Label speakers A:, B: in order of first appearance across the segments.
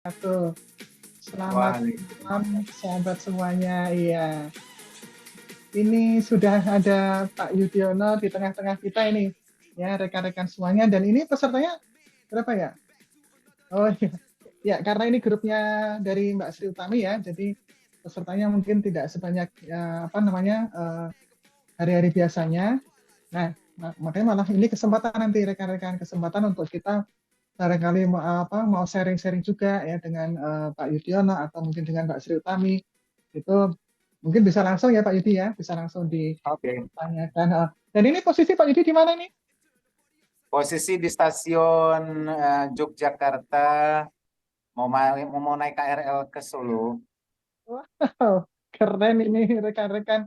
A: Satu. Selamat
B: Wah,
A: malam sahabat semuanya. Iya, ini sudah ada Pak Yudiono di tengah-tengah kita ini. Ya, rekan-rekan semuanya. Dan ini pesertanya berapa ya? Oh iya. Ya, karena ini grupnya dari Mbak Sri Utami ya. Jadi pesertanya mungkin tidak sebanyak apa namanya hari-hari biasanya. Nah, makanya malah ini kesempatan nanti rekan-rekan kesempatan untuk kita barangkali mau sharing-sharing juga ya dengan Pak Yudiono atau mungkin dengan Mbak Sri Utami itu mungkin bisa langsung ya Pak Yudi ya bisa langsung
B: oke.
A: ditanyakan. Dan ini posisi Pak Yudi di mana nih?
B: Posisi di stasiun Yogyakarta, mau naik KRL ke Solo.
A: Wow, keren ini rekan-rekan,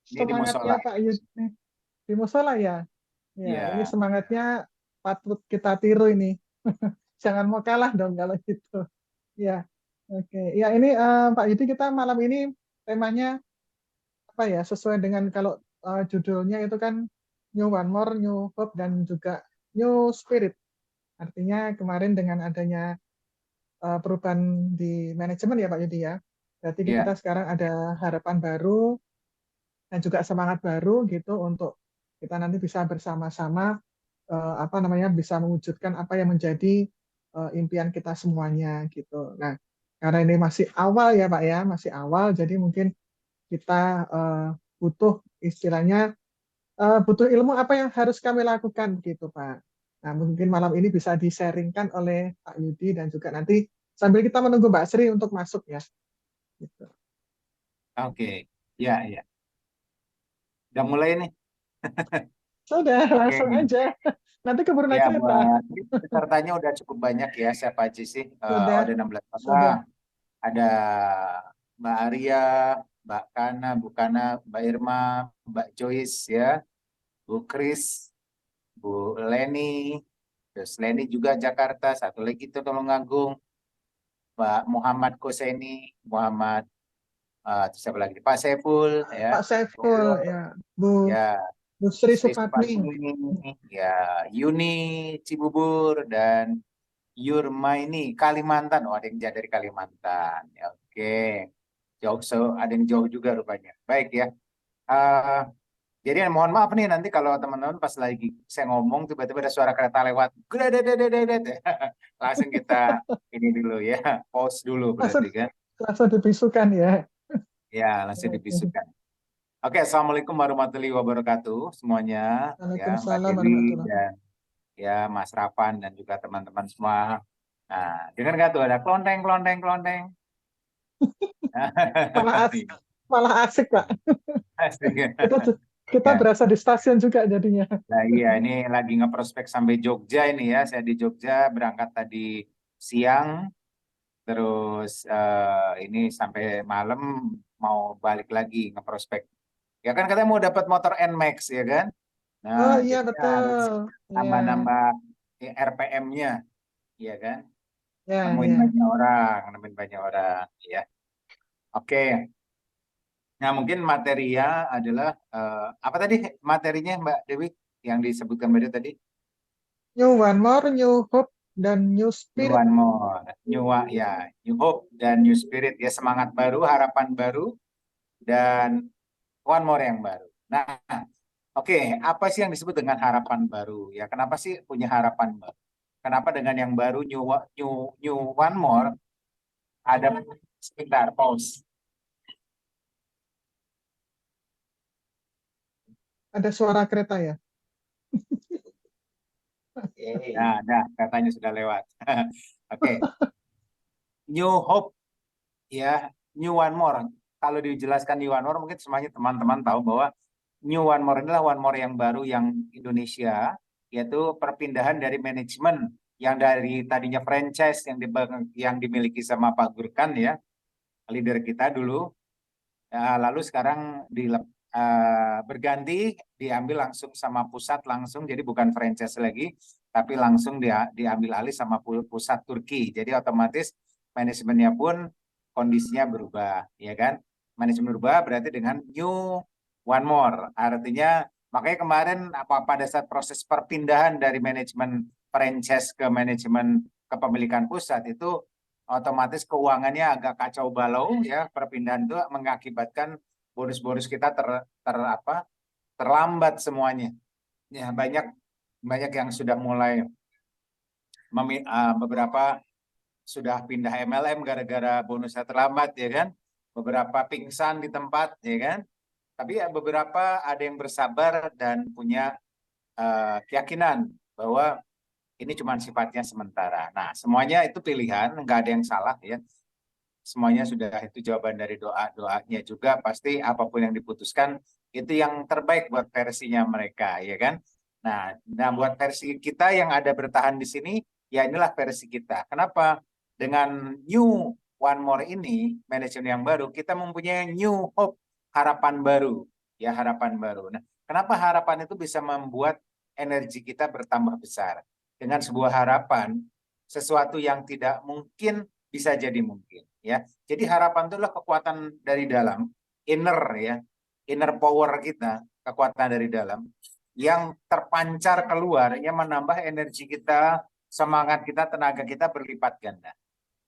B: Ini di
A: semangatnya
B: musola.
A: Pak Yudi di musola ya. Ya, ini
B: Iya,
A: semangatnya patut kita tiru ini. Jangan mau kalah dong kalau gitu. Ya, oke. Ya, ini Pak Yudi, kita malam ini temanya apa ya, sesuai dengan kalau judulnya itu kan New One More, New Hope, dan juga New Spirit. Artinya kemarin dengan adanya perubahan di manajemen ya Pak Yudi ya. Berarti kita
B: iya.
A: sekarang ada harapan baru dan juga semangat baru gitu untuk kita nanti bisa bersama-sama apa namanya bisa mewujudkan apa yang menjadi impian kita semuanya gitu. Nah, karena ini masih awal ya Pak ya, masih awal, jadi mungkin kita butuh istilahnya butuh ilmu apa yang harus kami lakukan gitu Pak. Nah, mungkin malam ini bisa di-sharingkan oleh Pak Yudi dan juga nanti sambil kita menunggu Mbak Sri untuk masuk ya. Gitu.
B: Oke. Iya, iya. Udah mulai nih.
A: Sudah,
B: Oke.
A: langsung aja. Nanti keburu
B: Ya,
A: naik kereta.
B: buat ini pesertanya udah cukup banyak ya. Siapa aja sih? Ada
A: Sudah,
B: 16 orang.
A: sudah.
B: Ada Mbak Arya, Mbak Kana, Bu Kana, Mbak Irma, Mbak Joyce ya, Bu Kris, Bu Leni, terus Leni juga Jakarta, satu lagi itu Tulungagung, Pak Muhammad Koseni, Muhammad terus siapa lagi? Pak Saiful ya,
A: Pak Saiful, ya. Bu,
B: ya
A: Bu Sri
B: Sri
A: Supatmi.
B: Supatmi, ya Yuni Cibubur dan Yurmaini Kalimantan. Oh, ada yang jauh dari Kalimantan. Ya, oke, jauh ada yang jauh juga rupanya. Baik ya. Eh, jadi mohon maaf nih nanti kalau teman-teman pas lagi saya ngomong tiba-tiba ada suara kereta lewat, gredet, langsung kita ini dulu ya, pause dulu
A: Langsung,
B: berarti kan.
A: langsung dibisukan ya.
B: Ya, langsung dibisukan. Oke, Assalamualaikum warahmatullahi wabarakatuh semuanya. Ya, Mbak
A: Waalaikumsalam
B: Dewi
A: warahmatullahi.
B: dan ya Mas Rapan dan juga teman-teman semua. Nah, dengar nggak tuh ada klonteng, klonteng, klonteng.
A: Malah asik, malah asik Pak.
B: Asik.
A: Kita kita
B: Ya,
A: berasa di stasiun juga jadinya.
B: nah iya ini lagi ngeprospek sampai Jogja ini ya. Saya di Jogja berangkat tadi siang, terus ini sampai malam mau balik lagi ngeprospek. Ya kan katanya mau dapat motor NMAX ya kan? Nah,
A: Oh iya
B: jadinya harus
A: betul. Ya,
B: nambah-nambah RPM-nya, ya kan?
A: ya, ya.
B: Nemuin banyak orang, ya. Oke, nah mungkin materinya adalah apa tadi materinya Mbak Dewi yang disebutkan Mbak Dewi tadi?
A: New One More, New Hope, dan New
B: New
A: Spirit.
B: One More, ya, New Hope dan New Spirit ya semangat baru, harapan baru dan One More yang baru. Nah, oke, apa sih yang disebut dengan harapan baru? Ya, kenapa sih punya harapan baru? Kenapa dengan yang baru New One More ada sebentar pause.
A: Ada suara kereta ya.
B: Nah, dah katanya sudah lewat. Oke, New Hope ya, New One More. Kalau dijelaskan New One More, mungkin semuanya teman-teman tahu bahwa New One More inilah One More yang baru yang Indonesia, yaitu perpindahan dari manajemen yang dari tadinya franchise yang dimiliki sama Pak Gurkan ya, leader kita dulu. Lalu sekarang berganti diambil langsung sama pusat langsung, jadi bukan franchise lagi, tapi langsung diambil alih sama pusat Turki. Jadi otomatis manajemennya pun kondisinya berubah, ya kan? Manajemen berubah berarti dengan new one more. Artinya makanya kemarin pada saat proses perpindahan dari manajemen franchise ke manajemen kepemilikan pusat itu otomatis keuangannya agak kacau balau ya, perpindahan itu mengakibatkan bonus-bonus kita terlambat semuanya. Ya, banyak yang sudah mulai beberapa sudah pindah MLM gara-gara bonusnya terlambat ya kan. Beberapa pingsan di tempat ya kan. Tapi ya beberapa ada yang bersabar dan punya keyakinan bahwa ini cuma sifatnya sementara. Nah, semuanya itu pilihan, nggak ada yang salah ya. Semuanya sudah itu jawaban dari doa-doanya juga, pasti apapun yang diputuskan itu yang terbaik buat versinya mereka ya kan. Nah, buat versi kita yang ada bertahan di sini, ya inilah versi kita. Kenapa? Dengan new one more ini, manajemen yang baru, kita mempunyai new hope, harapan baru, ya harapan baru. Nah, kenapa harapan itu bisa membuat energi kita bertambah besar? Dengan sebuah harapan, sesuatu yang tidak mungkin bisa jadi mungkin, ya. Jadi harapan itu adalah kekuatan dari dalam, inner ya, inner power kita, kekuatan dari dalam yang terpancar keluar, yang menambah energi kita, semangat kita, tenaga kita berlipat ganda.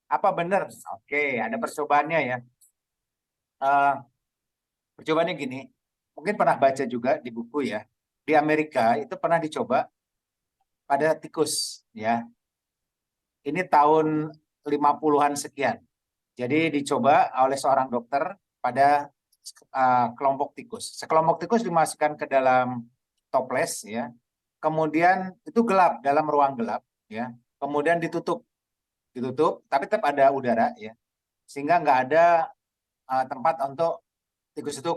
B: Apa benar? Oke, ada percobaannya ya. Percobaannya gini, mungkin pernah baca juga di buku ya. Di Amerika itu pernah dicoba pada tikus ya. Ini tahun 50-an sekian. Jadi dicoba oleh seorang dokter pada kelompok tikus. Sekelompok tikus dimasukkan ke dalam toples ya. Kemudian itu gelap, dalam ruang gelap ya. Kemudian ditutup, tapi tetap ada udara ya. Sehingga nggak ada tempat untuk tikus itu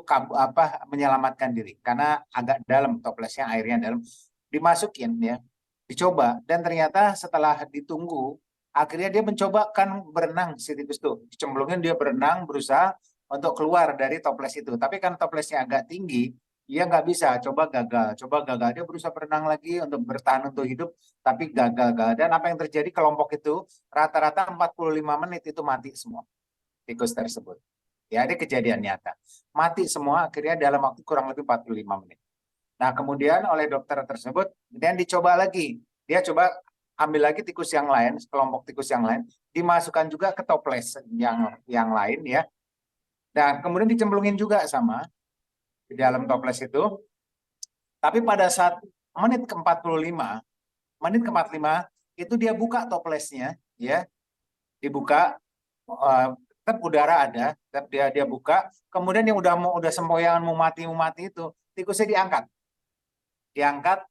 B: menyelamatkan diri karena agak dalam toplesnya, airnya dalam. Dimasukin ya, dicoba, dan ternyata setelah ditunggu akhirnya dia mencoba kan berenang, si tikus itu dicemplungin, dia berenang berusaha untuk keluar dari toples itu, tapi kan toplesnya agak tinggi, dia nggak bisa, coba gagal, dia berusaha berenang lagi untuk bertahan untuk hidup, tapi gagal. Dan apa yang terjadi, kelompok itu rata-rata 45 menit itu mati semua tikus tersebut. Ya, ini kejadian nyata. Mati semua akhirnya dalam waktu kurang lebih 45 menit. Nah, kemudian oleh dokter tersebut, kemudian dicoba lagi. Dia coba ambil lagi tikus yang lain, kelompok tikus yang lain, dimasukkan juga ke toples yang lain ya. Dan kemudian dicemplungin juga sama di dalam toples itu. Tapi pada saat menit ke-45, itu dia buka toplesnya ya. Dibuka, tetap udara ada, tetap dia buka. Kemudian yang udah sempoyangan mau mati itu, tikusnya diangkat,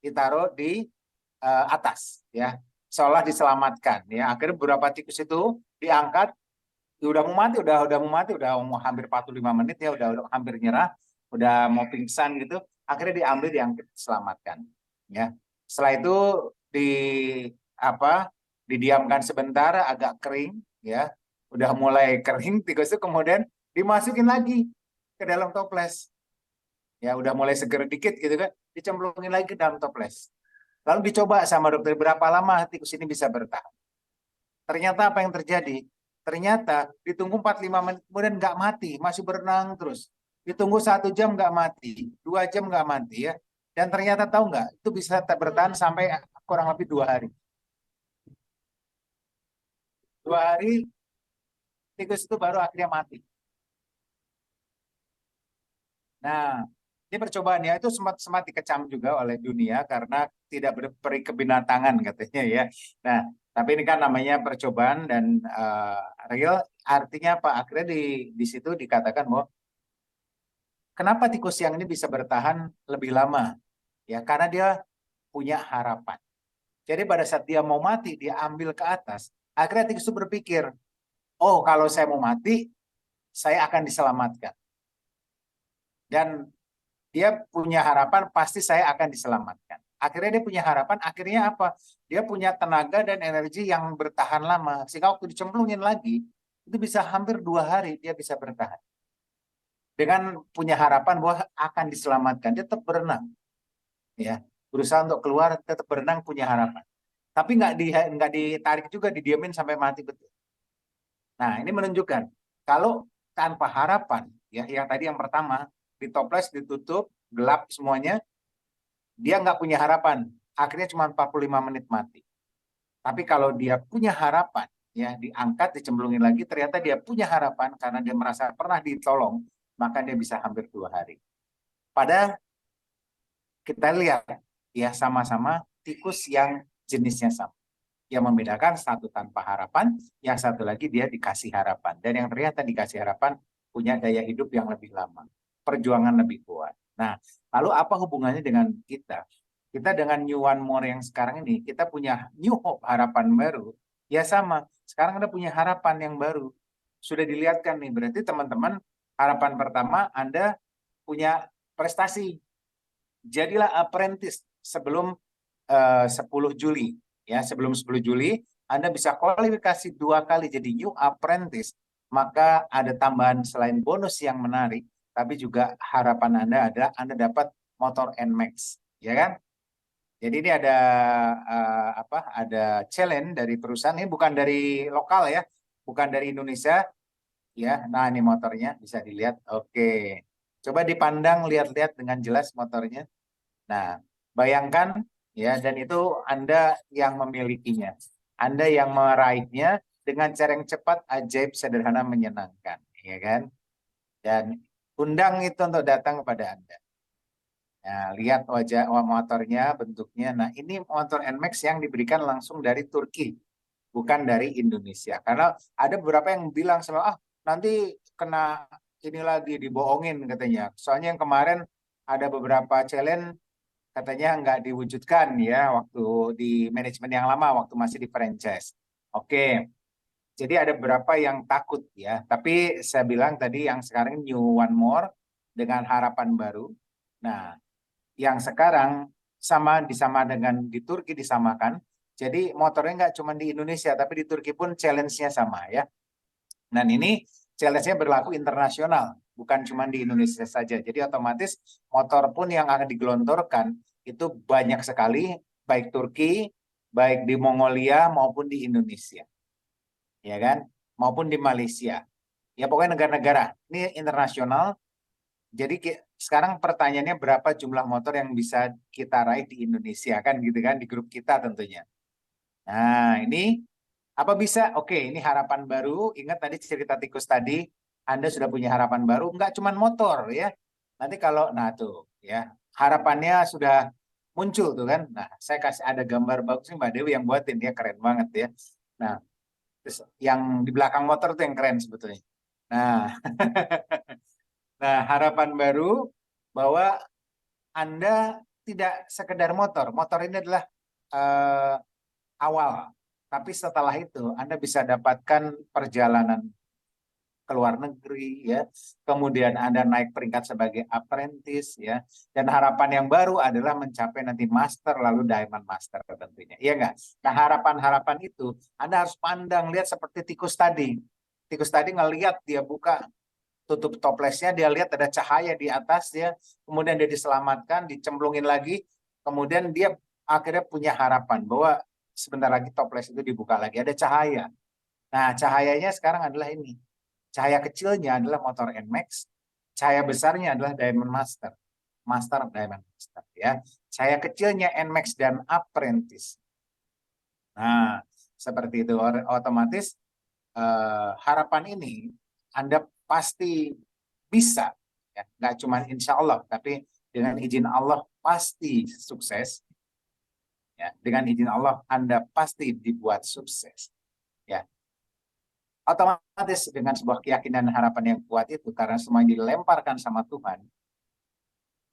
B: ditaruh di atas ya, seolah diselamatkan ya. Akhirnya beberapa tikus itu diangkat, udah mau mati, udah mau hampir 45 menit ya, udah hampir nyerah, udah mau pingsan gitu. Akhirnya diangkat, diselamatkan ya. Setelah itu didiamkan sebentar, agak kering ya. Udah mulai kering tikus itu, kemudian dimasukin lagi ke dalam toples. Ya, udah mulai seger dikit gitu kan, dicemplungin lagi ke dalam toples. Lalu dicoba sama dokter berapa lama tikus ini bisa bertahan. Ternyata apa yang terjadi? Ternyata ditunggu 45 menit kemudian nggak mati, masih berenang terus. Ditunggu 1 jam nggak mati, 2 jam nggak mati ya. Dan ternyata tahu nggak, itu bisa bertahan sampai kurang lebih 2 hari. 2 hari tikus itu baru akhirnya mati. Nah, ini percobaan ya, itu sempat dikecam juga oleh dunia karena tidak berperi kebinatangan katanya ya. Nah, tapi ini kan namanya percobaan dan real, artinya apa? Akhirnya di situ dikatakan bahwa kenapa tikus yang ini bisa bertahan lebih lama? Ya, karena dia punya harapan. Jadi pada saat dia mau mati, dia ambil ke atas. Akhirnya tikus itu berpikir, oh kalau saya mau mati, saya akan diselamatkan. Dan dia punya harapan, pasti saya akan diselamatkan. Akhirnya dia punya harapan, akhirnya apa? Dia punya tenaga dan energi yang bertahan lama. Sehingga waktu dicemplungin lagi, itu bisa hampir 2 hari dia bisa bertahan. Dengan punya harapan bahwa akan diselamatkan, dia tetap berenang. Ya, berusaha untuk keluar, tetap berenang, punya harapan. Tapi nggak ditarik juga, didiamin sampai mati betul. Nah, ini menunjukkan kalau tanpa harapan, ya yang tadi yang pertama, di toples ditutup, gelap semuanya, dia nggak punya harapan. Akhirnya cuma 45 menit mati. Tapi kalau dia punya harapan, ya diangkat, dicemplungin lagi, ternyata dia punya harapan karena dia merasa pernah ditolong, maka dia bisa hampir 2 hari. Pada kita lihat ya sama-sama tikus yang jenisnya sama. Yang membedakan satu tanpa harapan, yang satu lagi dia dikasih harapan. Dan yang ternyata dikasih harapan punya daya hidup yang lebih lama, perjuangan lebih kuat. Nah, lalu apa hubungannya dengan kita? Kita dengan New One More yang sekarang ini, kita punya New Hope, harapan baru. Ya sama, sekarang Anda punya harapan yang baru. Sudah dilihatkan nih, berarti teman-teman, harapan pertama Anda punya prestasi. Jadilah apprentice sebelum 10 Juli. Ya, sebelum 10 Juli, Anda bisa kualifikasi 2 kali jadi new apprentice. Maka ada tambahan selain bonus yang menarik, tapi juga harapan Anda adalah Anda dapat motor NMAX, ya kan? Jadi ini ada ada challenge dari perusahaan, ini bukan dari lokal ya, bukan dari Indonesia ya. Nah, ini motornya bisa dilihat. Oke. Coba dipandang, lihat-lihat dengan jelas motornya. Nah, bayangkan ya, dan itu Anda yang memilikinya. Anda yang meraihnya dengan cara yang cepat, ajaib, sederhana, menyenangkan, ya kan? Dan undang itu untuk datang kepada Anda. Nah, lihat wajah motornya, bentuknya. Nah, ini motor NMAX yang diberikan langsung dari Turki, bukan dari Indonesia. Karena ada beberapa yang bilang sama, nanti kena ini lagi, dibohongin katanya. Soalnya yang kemarin ada beberapa challenge katanya nggak diwujudkan ya waktu di manajemen yang lama, waktu masih di franchise. Oke, jadi ada beberapa yang takut ya. Tapi saya bilang tadi yang sekarang New One More dengan harapan baru. Nah, yang sekarang sama dengan di Turki disamakan. Jadi motornya nggak cuma di Indonesia, tapi di Turki pun challenge-nya sama ya. Dan ini challenge-nya berlaku internasional, bukan cuma di Indonesia saja. Jadi otomatis motor pun yang akan digelontorkan itu banyak sekali, baik Turki, baik di Mongolia maupun di Indonesia, ya kan? Maupun di Malaysia. Ya pokoknya negara-negara. Ini internasional. Jadi sekarang pertanyaannya berapa jumlah motor yang bisa kita raih di Indonesia kan gitu kan, di grup kita tentunya. Nah, ini apa bisa? Oke, ini harapan baru. Ingat tadi cerita tikus tadi, Anda sudah punya harapan baru, nggak cuma motor ya. Nanti kalau, nah tuh ya, harapannya sudah muncul tuh kan. Nah, saya kasih ada gambar bagus nih Mbak Dewi yang buatin, dia keren banget ya. Nah, terus yang di belakang motor tuh yang keren sebetulnya. Nah, nah harapan baru bahwa Anda tidak sekedar motor. Motor ini adalah eh, awal. Tapi setelah itu Anda bisa dapatkan perjalanan ke luar negeri ya. Kemudian Anda naik peringkat sebagai apprentice ya. Dan harapan yang baru adalah mencapai nanti master lalu diamond master tentunya. Iya enggak? Nah, harapan-harapan itu Anda harus pandang, lihat seperti tikus tadi. Tikus tadi ngelihat dia buka tutup toplesnya, dia lihat ada cahaya di atas ya. Kemudian dia diselamatkan, dicemplungin lagi. Kemudian dia akhirnya punya harapan bahwa sebentar lagi toples itu dibuka lagi, ada cahaya. Nah, cahayanya sekarang adalah ini. Cahaya kecilnya adalah motor NMAX, cahaya besarnya adalah Diamond Master. Master Diamond Master ya. Cahaya kecilnya NMAX dan Apprentice. Nah, seperti itu otomatis harapan ini Anda pasti bisa ya. Nggak cuma insya Allah, tapi dengan izin Allah pasti sukses. Ya, dengan izin Allah Anda pasti dibuat sukses. Ya, otomatis dengan sebuah keyakinan dan harapan yang kuat itu, karena semua dilemparkan sama Tuhan,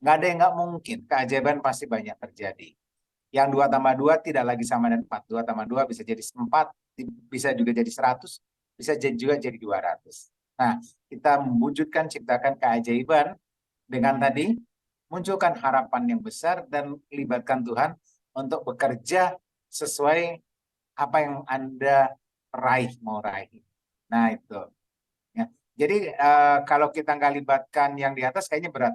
B: nggak ada yang nggak mungkin. Keajaiban pasti banyak terjadi. Yang 2 tambah 2 tidak lagi sama dengan 4. 2 tambah 2 bisa jadi 4, bisa juga jadi 100, bisa juga jadi 200. Nah, kita mewujudkan, ciptakan keajaiban dengan tadi, munculkan harapan yang besar dan libatkan Tuhan untuk bekerja sesuai apa yang Anda raih, mau raih. Nah, itu. Ya. Jadi kalau kita nggak libatkan yang di atas kayaknya berat.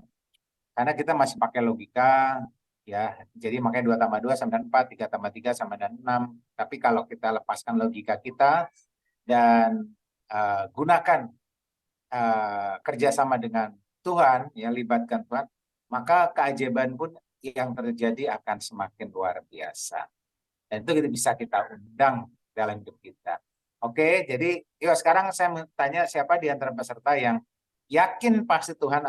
B: Karena kita masih pakai logika, ya. Jadi makanya 2 tambah 2 sama dengan 4, 3 tambah 3 sama dengan 6. Tapi kalau kita lepaskan logika kita dan gunakan kerjasama dengan Tuhan, ya libatkan Tuhan, maka keajaiban pun yang terjadi akan semakin luar biasa. Dan itu bisa kita undang dalam hidup kita. Oke, jadi yuk sekarang saya mau tanya siapa di antara peserta yang yakin pasti Tuhan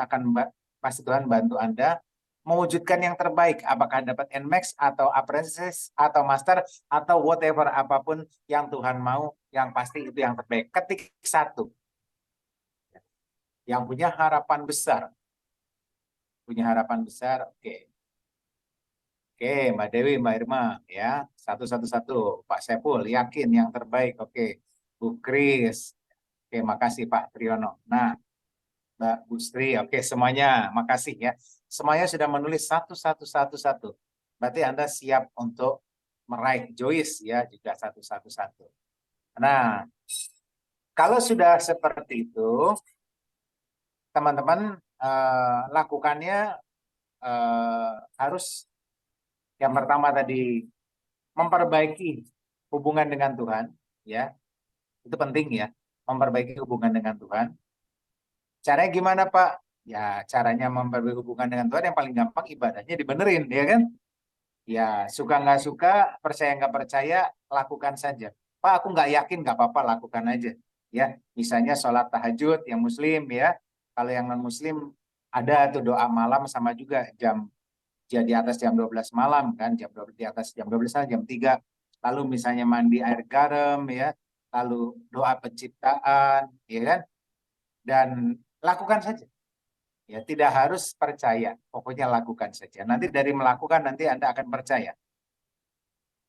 B: bantu Anda mewujudkan yang terbaik, apakah dapat NMAX atau apprentice atau master atau whatever apapun yang Tuhan mau, yang pasti itu yang terbaik. Ketik satu, yang punya harapan besar, oke. Oke, Mbak Dewi, Mbak Irma, ya, satu. Pak Sepul, yakin yang terbaik, oke. Bu Kris, oke, makasih Pak Triyono. Nah, Mbak Gustri, oke, semuanya, makasih ya. Semuanya sudah menulis satu. Berarti Anda siap untuk meraih Joyce ya, juga satu. Nah, kalau sudah seperti itu, teman-teman lakukannya harus yang pertama tadi memperbaiki hubungan dengan Tuhan, ya, itu penting ya, memperbaiki hubungan dengan Tuhan. Caranya gimana Pak? Ya, caranya memperbaiki hubungan dengan Tuhan yang paling gampang ibadahnya dibenerin, ya kan? Ya, suka nggak suka, percaya nggak percaya, lakukan saja. Pak, aku nggak yakin, nggak apa-apa, lakukan aja. Ya, misalnya sholat tahajud yang Muslim, ya. Kalau yang non Muslim ada tuh doa malam sama juga di atas jam 12 malam kan, di atas jam 12 jam 3. Lalu misalnya mandi air garam, ya. Lalu doa penciptaan, ya kan? Dan lakukan saja. Ya, tidak harus percaya, pokoknya lakukan saja. Nanti dari melakukan nanti Anda akan percaya.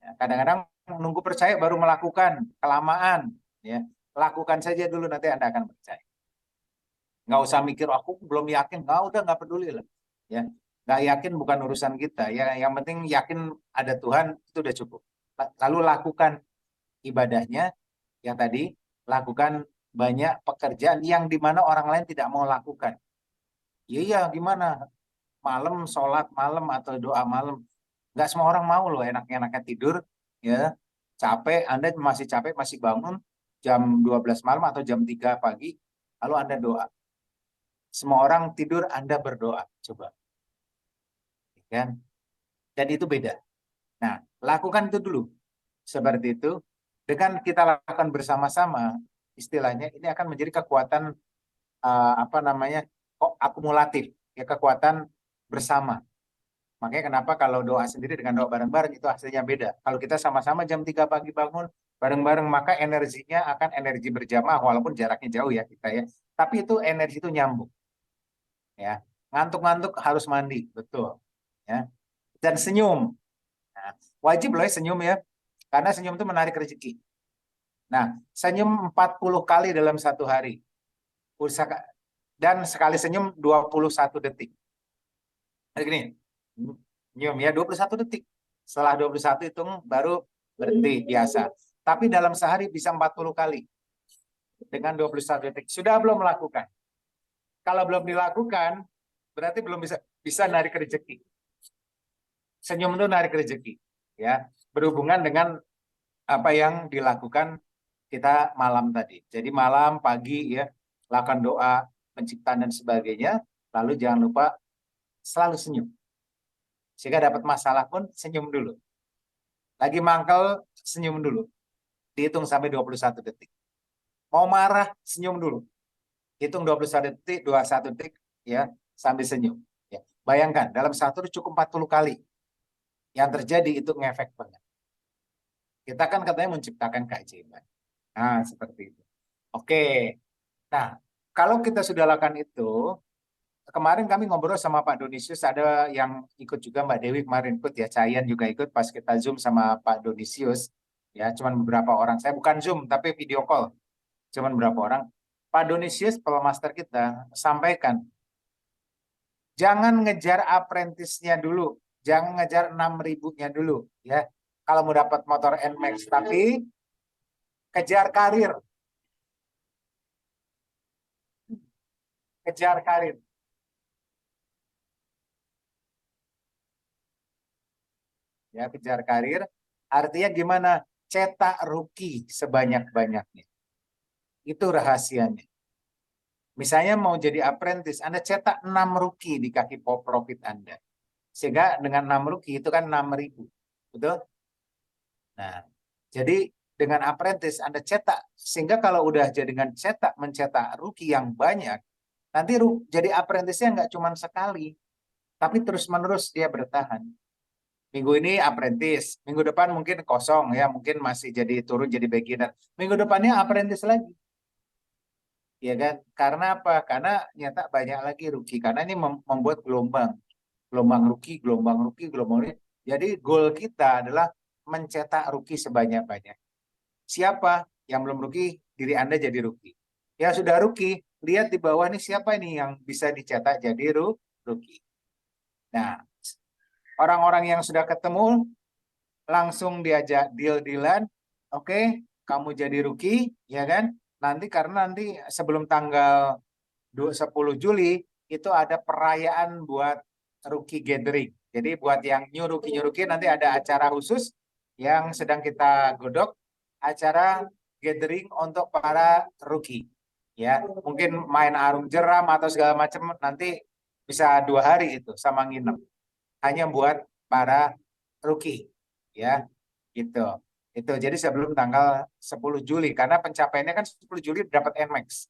B: Ya, kadang-kadang menunggu percaya baru melakukan, kelamaan. Ya, lakukan saja dulu nanti Anda akan percaya. Nggak usah mikir aku belum yakin, nggak peduli lah. Ya, nggak yakin bukan urusan kita. Ya, yang penting yakin ada Tuhan itu udah cukup. Lalu lakukan ibadahnya yang tadi, lakukan banyak pekerjaan yang dimana orang lain tidak mau lakukan. Iya, gimana? Malam sholat malam atau doa malam, nggak semua orang mau loh enak-enaknya tidur, ya, capek, Anda masih capek masih bangun jam 12 malam atau jam 3 pagi lalu Anda doa. Semua orang tidur, Anda berdoa, coba, kan? Dan itu beda. Nah, lakukan itu dulu seperti itu. Dengan kita lakukan bersama-sama, istilahnya ini akan menjadi kekuatan apa namanya, kok akumulatif, ya, kekuatan bersama. Makanya kenapa kalau doa sendiri dengan doa bareng-bareng itu hasilnya beda. Kalau kita sama-sama jam 3 pagi bangun bareng-bareng, maka energinya akan energi berjamaah walaupun jaraknya jauh ya kita ya. Tapi itu energi itu nyambung. Ya. Ngantuk-ngantuk harus mandi, betul. Ya. Dan senyum. Nah, wajib loh ya senyum ya. Karena senyum itu menarik rezeki. Nah, senyum 40 kali dalam satu hari. Dan sekali senyum 21 detik. Jadi gini, senyum ya 21 detik. Setelah 21 itu baru berhenti biasa. Tapi dalam sehari bisa 40 kali dengan 21 detik. Sudah belum melakukan? Kalau belum dilakukan, berarti belum bisa narik rezeki. Senyum itu narik rezeki, ya. Berhubungan dengan apa yang dilakukan kita malam tadi. Jadi malam, pagi ya, lakukan doa, penciptaan dan sebagainya. Lalu jangan lupa selalu senyum. Jika dapat masalah pun senyum dulu. Lagi mangkel, senyum dulu. Dihitung sampai 21 detik. Mau marah, senyum dulu. Hitung 21 detik, 21 detik, ya, sambil senyum. Ya. Bayangkan, dalam satu cukup 40 kali. Yang terjadi itu ngefek banget. Kita kan katanya menciptakan keajaiban. Nah, seperti itu. Oke. Nah, kalau kita sudah lakukan itu, kemarin kami ngobrol sama Pak Donisius, ada yang ikut juga, Mbak Dewi kemarin ikut ya, Cayan juga ikut pas kita Zoom sama Pak Donisius. Ya, cuman beberapa orang. Saya bukan Zoom, tapi video call. Cuman beberapa orang. Pak Donisius, Master kita, sampaikan, jangan ngejar apprentice-nya dulu. Jangan ngejar 6.000-nya dulu. Ya, kalau mau dapat motor NMAX, tapi kejar karir. Kejar karir. Ya, kejar karir. Artinya gimana? Cetak rookie sebanyak-banyaknya. Itu rahasianya. Misalnya mau jadi apprentice, Anda cetak 6 rookie di kaki profit Anda. Sehingga dengan 6 rookie itu kan 6.000. Betul? Nah, jadi dengan apprentice Anda cetak, sehingga kalau udah jadi dengan mencetak rookie yang banyak, nanti jadi apprentice-nya nggak cuma sekali, tapi terus-menerus dia bertahan. Minggu ini apprentice, minggu depan mungkin kosong ya, mungkin masih jadi turun jadi beginner. Minggu depannya apprentice lagi. Ya kan? Karena apa? Karena nyata banyak lagi rookie. Karena ini membuat gelombang. Gelombang rookie, gelombang rookie, gelombang rookie. Jadi goal kita adalah mencetak rookie sebanyak-banyak. Siapa yang belum rookie? Diri Anda jadi rookie. Ya sudah rookie, lihat di bawah nih siapa ini yang bisa dicetak jadi rookie. Nah, orang-orang yang sudah ketemu langsung diajak deal-dealan, oke, kamu jadi rookie, ya kan? Nanti sebelum tanggal 10 Juli itu ada perayaan buat rookie gathering. Jadi buat yang new rookie nanti ada acara khusus yang sedang kita godok, acara gathering untuk para rookie. Ya, mungkin main arung jeram atau segala macam nanti bisa 2 hari itu sama nginep. Hanya buat para rookie, ya, gitu. Itu jadi sebelum tanggal 10 Juli karena pencapaiannya kan 10 Juli dapat NMAX.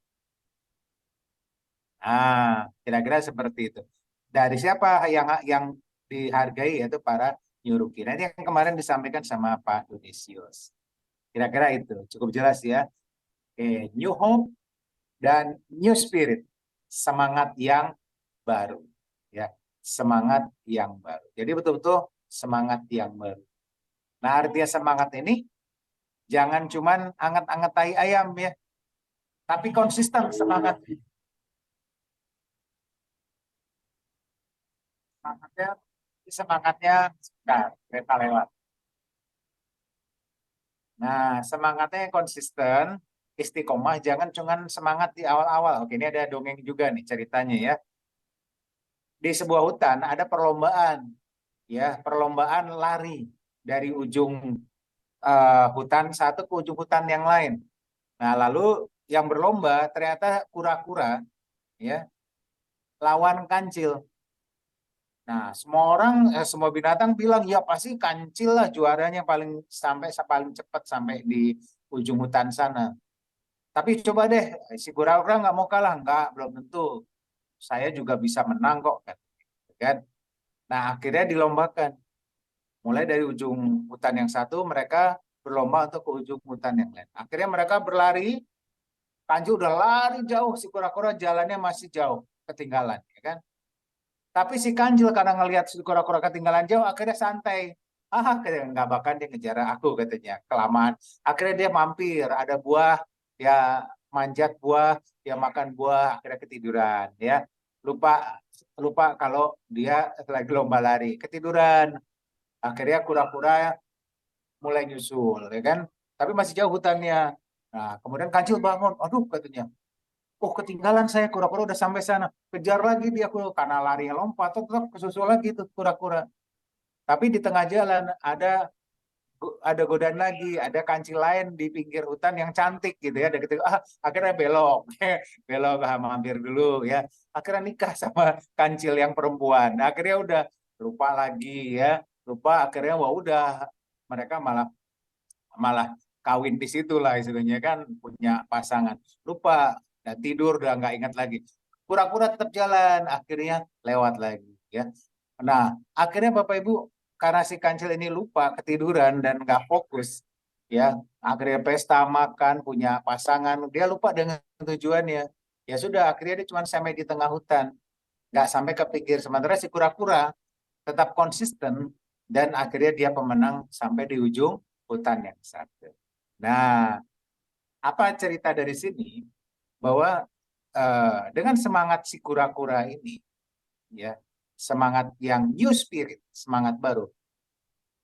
B: Kira-kira seperti itu. Dari siapa yang dihargai yaitu para new rookie. Nah, ini yang kemarin disampaikan sama Pak Tunisius. Kira-kira itu cukup jelas ya. Oke, new hope dan new spirit, semangat yang baru, ya, semangat yang baru. Jadi betul-betul semangat yang baru. Nah, artinya semangat ini jangan cuman anget-anget tai ayam ya, tapi konsisten semangat. Semangatnya sebentar, kereta lewat. Nah, semangatnya yang konsisten, istiqomah, jangan cuman semangat di awal-awal. Oke, ini ada dongeng juga nih ceritanya ya. Di sebuah hutan ada perlombaan, ya, perlombaan lari dari ujung hutan satu ke ujung hutan yang lain. Nah, lalu yang berlomba ternyata kura-kura, ya, lawan kancil. Nah, semua binatang bilang, ya pasti kancil lah juaranya paling cepat sampai di ujung hutan sana. Tapi coba deh, si kura-kura nggak mau kalah, nggak, belum tentu. Saya juga bisa menang kok, kan? Nah, akhirnya dilombakan. Mulai dari ujung hutan yang satu, mereka berlomba untuk ke ujung hutan yang lain. Akhirnya mereka berlari, Tanju udah lari jauh, si kura-kura jalannya masih jauh, ketinggalan, ya kan? Tapi si Kanjil karena ngelihat si kura-kura ketinggalan jauh, akhirnya santai. Katanya nggak bakal dia ngejar aku katanya, kelamaan. Akhirnya dia mampir, ada buah, ya manjat buah, dia makan buah, akhirnya ketiduran, ya. Lupa lupa kalau dia lagi lomba lari, ketiduran. Akhirnya kura-kura mulai nyusul, ya kan? Tapi masih jauh hutannya. Nah, kemudian Kancil bangun, aduh katanya, oh ketinggalan saya, kura-kura udah sampai sana. Kejar lagi dia karena larinya lompat, tetap kesusul lagi tuh kura-kura. Tapi di tengah jalan ada godaan lagi, ada kancil lain di pinggir hutan yang cantik gitu ya. Akhirnya belok, belok mampir dulu ya. Akhirnya nikah sama kancil yang perempuan. Akhirnya udah lupa lagi ya, lupa akhirnya wah udah mereka malah malah kawin di situ lah istilahnya kan punya pasangan. Lupa dan tidur udah nggak ingat lagi. Pura-pura tetap jalan, akhirnya lewat lagi ya. Nah, akhirnya Bapak Ibu karena si kancil ini lupa ketiduran dan nggak fokus ya, akhirnya pesta makan punya pasangan, dia lupa dengan tujuannya. Ya sudah, akhirnya dia cuma sampai di tengah hutan, nggak sampai ke pinggir. Sementara si kura-kura tetap konsisten dan akhirnya dia pemenang sampai di ujung hutan yang satu. Nah, apa cerita dari sini bahwa dengan semangat si kura-kura ini, ya, semangat yang new spirit, semangat baru,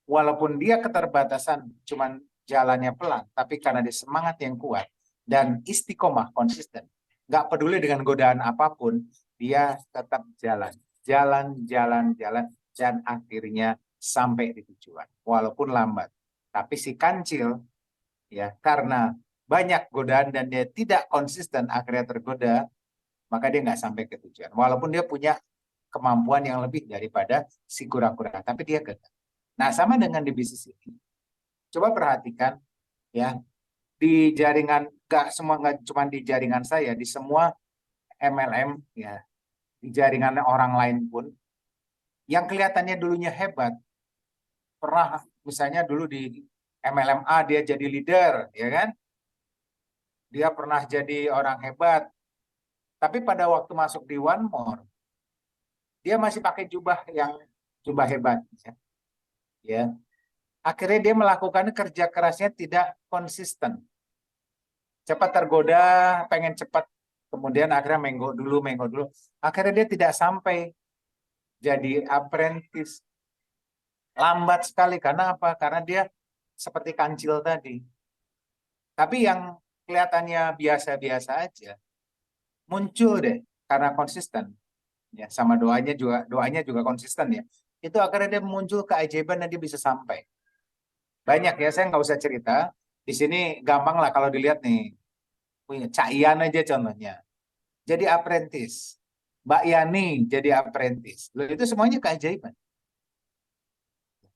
B: walaupun dia keterbatasan, cuman jalannya pelan, tapi karena dia semangat yang kuat dan istiqomah konsisten, nggak peduli dengan godaan apapun, dia tetap jalan, jalan, dan akhirnya sampai di tujuan, walaupun lambat. Tapi si kancil, ya, karena banyak godaan dan dia tidak konsisten, akhirnya tergoda, maka dia nggak sampai ke tujuan. Walaupun dia punya kemampuan yang lebih daripada si kura-kura, tapi dia gagal. Nah, sama dengan di bisnis ini. Coba perhatikan ya. Di jaringan, nggak cuma di jaringan saya, di semua MLM, ya, di jaringan orang lain pun, yang kelihatannya dulunya hebat, pernah misalnya dulu di MLMA dia jadi leader, ya kan? Dia pernah jadi orang hebat, tapi pada waktu masuk di One More, dia masih pakai jubah hebat, ya. Ya. Akhirnya dia melakukan kerja kerasnya tidak konsisten, cepat tergoda, pengen cepat, kemudian akhirnya menggo dulu, akhirnya dia tidak sampai jadi apprentice, lambat sekali. Karena apa? Karena dia seperti kancil tadi. Tapi yang kelihatannya biasa-biasa aja muncul deh karena konsisten, ya, sama doanya juga konsisten, ya. Itu akhirnya dia muncul keajaiban dan dia bisa sampai. Banyak, ya, saya nggak usah cerita. Di sini gampang lah kalau dilihat nih. Punya Cak Ian aja contohnya. Jadi apprentice. Mbak Yani jadi apprentice. Loh, itu semuanya keajaiban.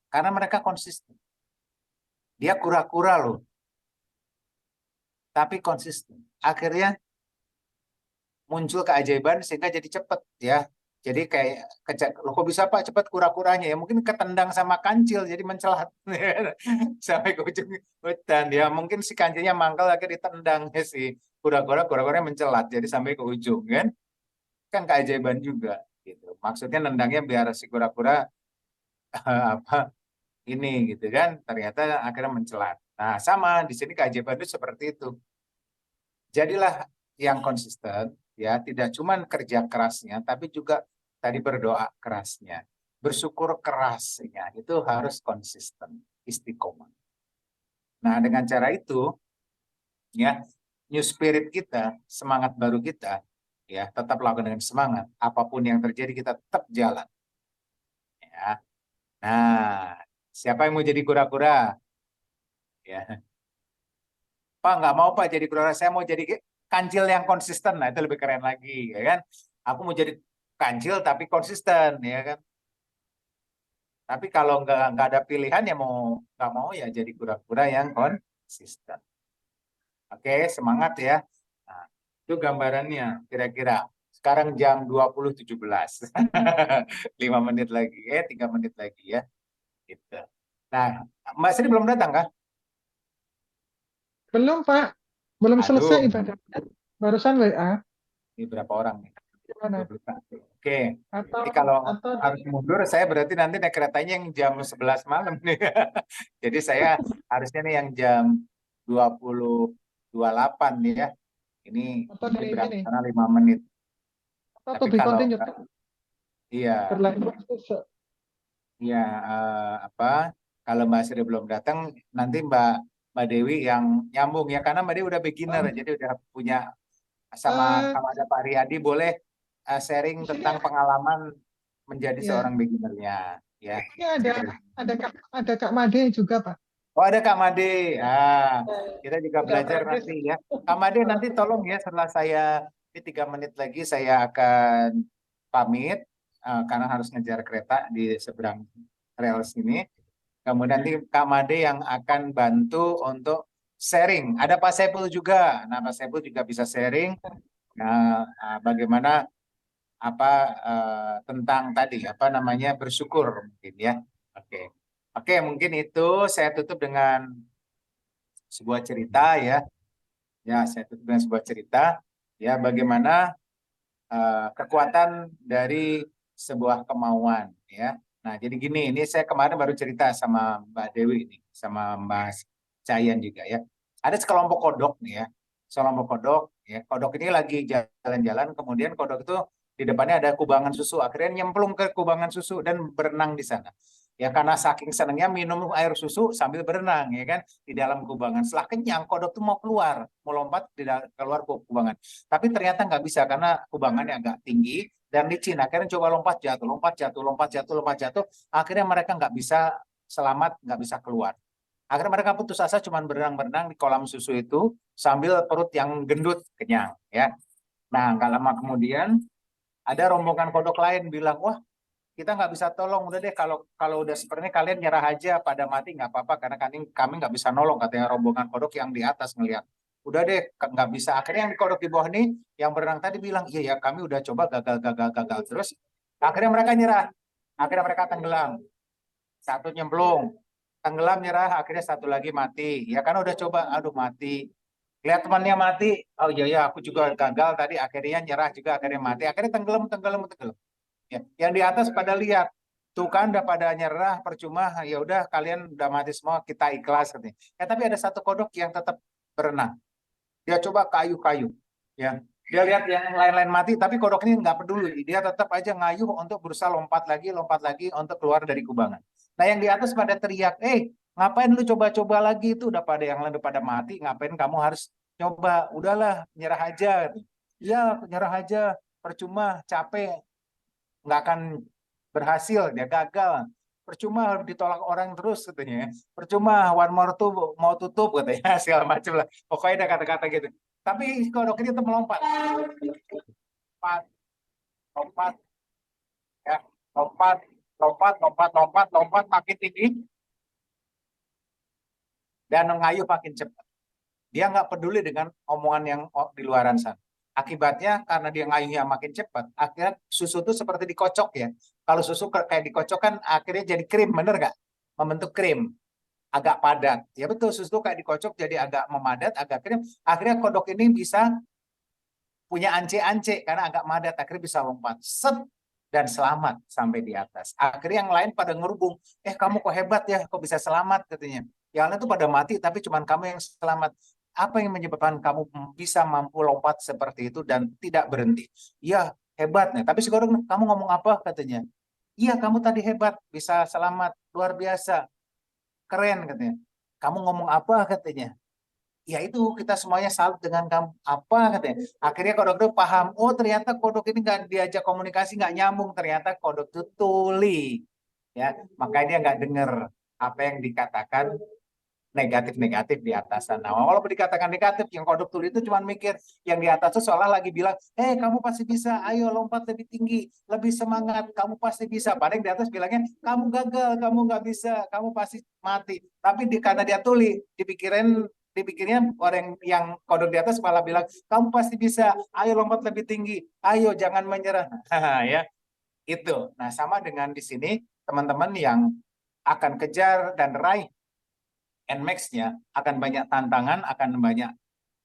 B: Karena mereka konsisten. Dia kura-kura loh, tapi konsisten. Akhirnya muncul keajaiban sehingga jadi cepet, ya. Jadi kayak loh, kok bisa Pak cepet kura-kuranya? Ya mungkin ketendang sama kancil jadi mencelat sampai ke ujung hutan. Ya mungkin si kancilnya mangkal akhirnya ditendang, ya, si kura-kuranya mencelat jadi sampai ke ujung, kan? Kan keajaiban juga gitu. Maksudnya nendangnya biar si kura-kura apa ini gitu kan, ternyata akhirnya mencelat. Nah, sama di sini keajaiban itu seperti itu. Jadilah yang konsisten, ya, tidak cuma kerja kerasnya, tapi juga tadi berdoa kerasnya, bersyukur kerasnya, itu harus konsisten, istiqomah. Nah, dengan cara itu, ya, new spirit kita, semangat baru kita, ya, tetap lakukan dengan semangat. Apapun yang terjadi, kita tetap jalan. Ya. Nah, siapa yang mau jadi kura-kura? Ya, Pak nggak mau Pak jadi kura-kura, saya mau jadi kancil yang konsisten. Nah, itu lebih keren lagi, ya kan? Aku mau jadi kancil tapi konsisten, ya kan? Tapi kalau nggak ada pilihan, ya nggak mau ya jadi kura-kura yang konsisten. Oke, semangat, ya. Nah, itu gambarannya kira-kira. Sekarang jam 20.17. 5 menit lagi, 3 menit lagi, ya. Gitu. Nah, Mbak Sri belum datang kah?
A: Belum, Pak. Belum selesai
B: Aduh,
A: ibadahnya. Barusan WA.
B: ini berapa orang nih?
A: Gimana?
B: 21. Oke.
A: Atau
B: Jadi kalau
A: atau di
B: harus mundur, saya berarti nanti naik keretanya yang jam 11 malam nih. Jadi saya harusnya nih yang jam 20.28 nih, ya. Ini
A: atau
B: ini
A: di
B: berapa
A: ini
B: sana 5 menit.
A: atau
B: Tapi
A: di
B: kalau
A: continue
B: enggak, iya,
A: berlanjut besok.
B: iya, apa? Kalau Mbak Sri belum datang, nanti Mbak Dewi yang nyambung, ya, karena Mbak Dewi udah beginner,
A: Oh,
B: jadi udah punya, sama
A: eh,
B: kalau ada Pak Riyadi boleh sharing
A: di sini
B: tentang pengalaman menjadi
A: ya.
B: seorang beginnernya, ya.
A: Ini ada Kak Made juga, Pak.
B: Oh, ada Kak Made. Ah, kita juga
A: Udah
B: belajar
A: praktis.
B: nanti, ya. Kak Made nanti tolong, ya, setelah saya di 3 menit lagi saya akan pamit, karena harus ngejar kereta di seberang rel sini. Kemudian nanti Kak Made yang akan bantu untuk sharing. Ada Pak Saiful juga. Nah, Pak Saiful juga bisa sharing. Nah, bagaimana apa tentang tadi apa namanya bersyukur mungkin, ya. Oke. Oke, mungkin itu saya tutup dengan sebuah cerita, ya. Ya, saya tutup dengan sebuah cerita, ya, bagaimana kekuatan dari sebuah kemauan, ya. Nah, jadi gini, ini saya kemarin baru cerita sama Mbak Dewi ini, sama Mas Cayan juga, ya. Ada sekelompok kodok nih, ya. Sekelompok kodok, ya. Kodok ini lagi jalan-jalan, kemudian kodok itu di depannya ada kubangan susu. Akhirnya nyemplung ke kubangan susu dan berenang di sana. Ya, karena saking senangnya minum air susu sambil berenang, ya kan, di dalam kubangan. Setelah kenyang, kodok tuh mau keluar, mau lompat keluar kubangan. Tapi ternyata nggak bisa karena kubangannya agak tinggi dan licin. Akhirnya coba lompat jatuh, lompat jatuh, lompat jatuh, lompat jatuh. Akhirnya mereka nggak bisa selamat, nggak bisa keluar. Akhirnya mereka putus asa, cuman berenang-berenang di kolam susu itu sambil perut yang gendut kenyang, ya. Nah, nggak lama kemudian ada rombongan kodok lain bilang, wah, kita nggak bisa tolong. Udah deh, kalau udah seperti ini kalian nyerah aja, pada mati nggak apa-apa karena kami nggak bisa nolong, katanya rombongan kodok yang di atas ngelihat. Udah deh, nggak bisa. Akhirnya yang di kodok di bawah nih, yang berenang tadi bilang, iya ya kami udah coba gagal terus. Akhirnya mereka nyerah. Akhirnya mereka tenggelam. Satu nyemplung, tenggelam nyerah. Akhirnya satu lagi mati. Ya kan udah coba, aduh mati. Lihat temannya mati, oh iya ya aku juga gagal tadi. Akhirnya nyerah juga, akhirnya mati. Akhirnya tenggelam. Ya, yang di atas pada lihat, tuh kan udah pada nyerah, percuma, ya udah kalian udah mati semua, kita ikhlas katanya. Ya tapi ada satu kodok yang tetap berenang. Dia coba kayu-kayu, ya. Dia lihat yang lain-lain mati, tapi kodok ini nggak peduli. Dia tetap aja ngayuh untuk berusaha lompat lagi untuk keluar dari kubangan. Nah yang di atas pada teriak, ngapain lu coba-coba lagi, itu udah pada yang lain udah pada mati, ngapain kamu harus coba, udahlah nyerah aja. Iya nyerah aja, percuma, capek, nggak akan berhasil, dia gagal, percuma ditolak orang terus katanya ya, percuma one more tuh mau tutup katanya segala macam lah, pokoknya ada kata-kata gitu. Tapi kodok ini tuh melompat, lompat, lompat, ya, lompat, lompat makin tinggi dan ngayuh makin cepat. Dia nggak peduli dengan omongan yang di luaran sana. Akibatnya karena dia ngayuhnya makin cepat, akhirnya susu itu seperti dikocok ya. Kalau susu kayak dikocok kan akhirnya jadi krim, bener nggak? Membentuk krim, agak padat. Ya betul, susu kayak dikocok jadi agak memadat, agak krim. Akhirnya kodok ini bisa punya ance-ance karena agak padat, akhirnya bisa lompat. Set, dan selamat sampai di atas. Akhirnya yang lain pada ngerubung, kamu kok hebat ya, kok bisa selamat katanya. Yang lain tuh pada mati, tapi cuman kamu yang selamat. Apa yang menyebabkan kamu bisa mampu lompat seperti itu dan tidak berhenti? Iya, hebatnya. Tapi sekarang kamu ngomong apa katanya? Iya, kamu tadi hebat, bisa selamat, luar biasa, keren katanya. Kamu ngomong apa katanya? Ya itu kita semuanya salut dengan kamu, apa katanya. Akhirnya kodok itu paham, oh ternyata kodok ini nggak diajak komunikasi, nggak nyambung, ternyata kodok itu tuli, ya makanya dia nggak dengar apa yang dikatakan negatif-negatif di atas sana. Walaupun dikatakan negatif, yang kodok tuli itu cuma mikir yang di atas itu seolah lagi bilang, kamu pasti bisa, ayo lompat lebih tinggi, lebih semangat, kamu pasti bisa. Padahal di atas bilangnya, kamu gagal, kamu nggak bisa, kamu pasti mati. Tapi karena dia tuli, dipikirnya orang yang kodok di atas malah bilang, kamu pasti bisa, ayo lompat lebih tinggi, ayo jangan menyerah. Ya, itu. Nah, sama dengan di sini, teman-teman yang akan kejar dan raih NMAX-nya akan banyak tantangan, akan banyak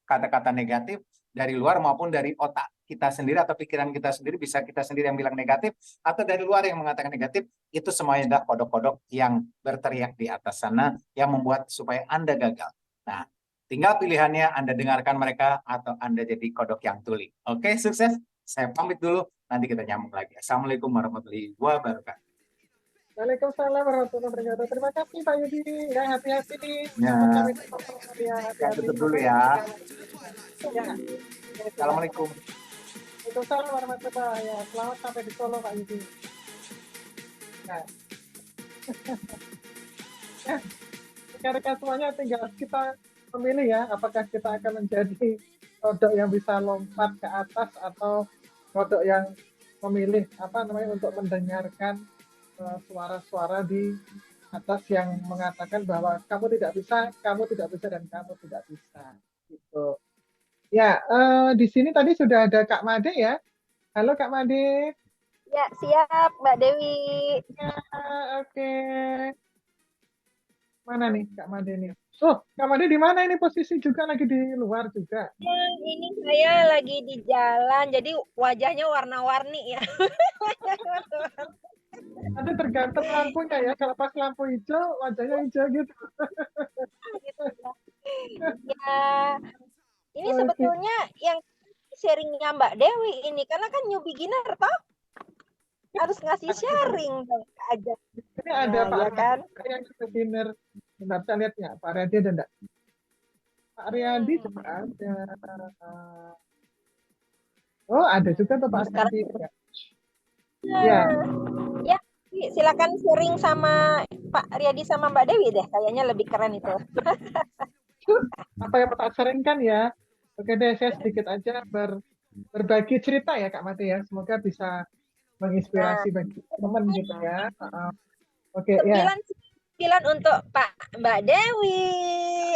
B: kata-kata negatif dari luar maupun dari otak kita sendiri atau pikiran kita sendiri, bisa kita sendiri yang bilang negatif atau dari luar yang mengatakan negatif. Itu semuanya adalah kodok-kodok yang berteriak di atas sana yang membuat supaya Anda gagal. Nah, tinggal pilihannya Anda dengarkan mereka atau Anda jadi kodok yang tuli. Oke, sukses. Saya pamit dulu, nanti kita nyambung lagi. Assalamualaikum warahmatullahi wabarakatuh.
A: Waalaikumsalam warahmatullahi wabarakatuh. Terima kasih Pak Yudi. Ya, hati-hati nih.
B: Ya,
A: Ya,
B: saya
A: hati-hati.
B: tutup dulu ya.
A: Ya.
B: Assalamualaikum.
A: Waalaikumsalam warahmatullahi wabarakatuh. Ya, selamat sampai di Solo Pak Yudi. Nah, ya, rekan-rekan semuanya tinggal kita memilih ya, apakah kita akan menjadi kodok yang bisa lompat ke atas atau kodok yang memilih untuk mendengarkan suara-suara di atas yang mengatakan bahwa kamu tidak bisa, dan kamu tidak bisa. Gitu. Ya, di sini tadi sudah ada Kak Made ya. Halo Kak Made.
C: Ya, siap Mbak Dewi.
A: Ya, oke. Mana nih Kak Made nih? Oh, Kak Made di mana ini, posisi juga lagi di luar juga?
C: Ya, ini saya lagi di jalan, jadi wajahnya warna-warni ya.
A: Ada tergantung lampunya ya. Kalau pas lampu hijau, wajahnya hijau gitu.
C: Gitu ya. Ya, ini sebetulnya yang sharingnya Mbak Dewi ini, karena kan new beginner toh, harus ngasih sharing dong aja.
A: Ini ada
C: Nah,
A: Pak
C: ya kan?
A: yang beginner. Bentar, saya lihat ya, Pak Riyadi ada enggak? Pak Riyadi juga ada. Oh, ada juga tuh Pak Riyadi.
C: Ya. Ya, silakan sharing sama Pak Riyadi sama Mbak Dewi deh, kayaknya lebih keren itu.
A: Apa yang Pak sharingkan ya? Oke deh, saya sedikit aja berbagi cerita ya Kak Mati ya. Semoga bisa menginspirasi bagi teman gitu ya. Oke ya.
C: 9 untuk Mbak Dewi.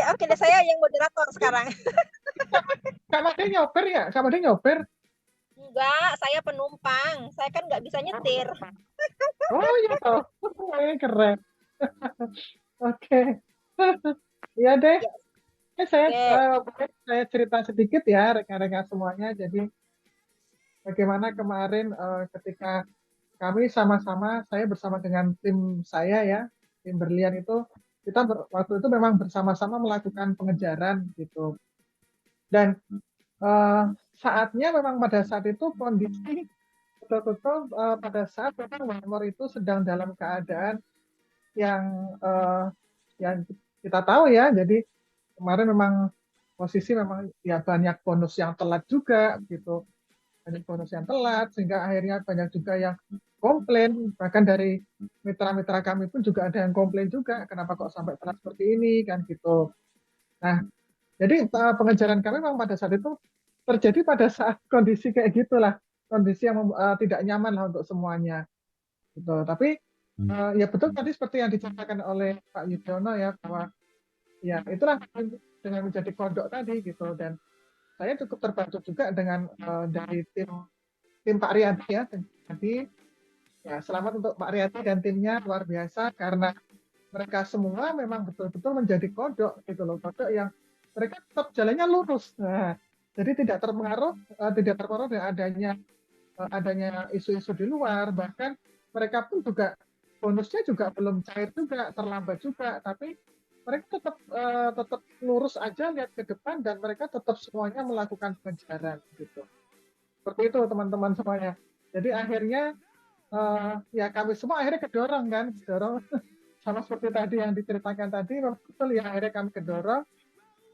C: Oke deh, saya yang moderator sekarang.
A: Kak Made nyoper ya? Kak Made nyoper?
C: Enggak, saya penumpang. Saya kan nggak bisa nyetir.
A: Oh iya toh. Ini keren. Oke. Iya deh. Saya cerita sedikit ya rekan-rekan semuanya. Jadi bagaimana kemarin ketika kami sama-sama, saya bersama dengan tim saya ya, tim Berlian itu, kita waktu itu memang bersama-sama melakukan pengejaran gitu. Dan saatnya memang pada saat itu kondisi betul-betul pada saat memang Warmor itu sedang dalam keadaan yang kita tahu ya. Jadi kemarin memang posisi memang ya banyak bonus yang telat juga gitu, banyak bonus yang telat sehingga akhirnya banyak juga yang komplain, bahkan dari mitra-mitra kami pun juga ada yang komplain juga kenapa kok sampai telat seperti ini kan gitu. Nah, jadi pengejaran kami memang pada saat itu terjadi pada saat kondisi kayak gitulah, kondisi yang tidak nyaman lah untuk semuanya gitu. Tapi ya betul tadi seperti yang diceritakan oleh Pak Yudhoyono ya, bahwa ya itulah dengan menjadi kodok tadi gitu. Dan saya cukup terbantu juga dengan dari tim Pak Riyadi ya. Jadi ya selamat untuk Pak Riyadi dan timnya, luar biasa karena mereka semua memang betul-betul menjadi kodok gitu loh, kodok yang mereka tetap jalannya lurus. Nah, jadi tidak terpengaruh dengan adanya isu-isu di luar, bahkan mereka pun juga bonusnya juga belum cair juga, terlambat juga, tapi mereka tetap lurus aja lihat ke depan dan mereka tetap semuanya melakukan pengejaran gitu. Seperti itu teman-teman semuanya. Jadi akhirnya ya kami semua akhirnya kedorong sama seperti tadi yang diceritakan tadi, betul ya, akhirnya kami kedorong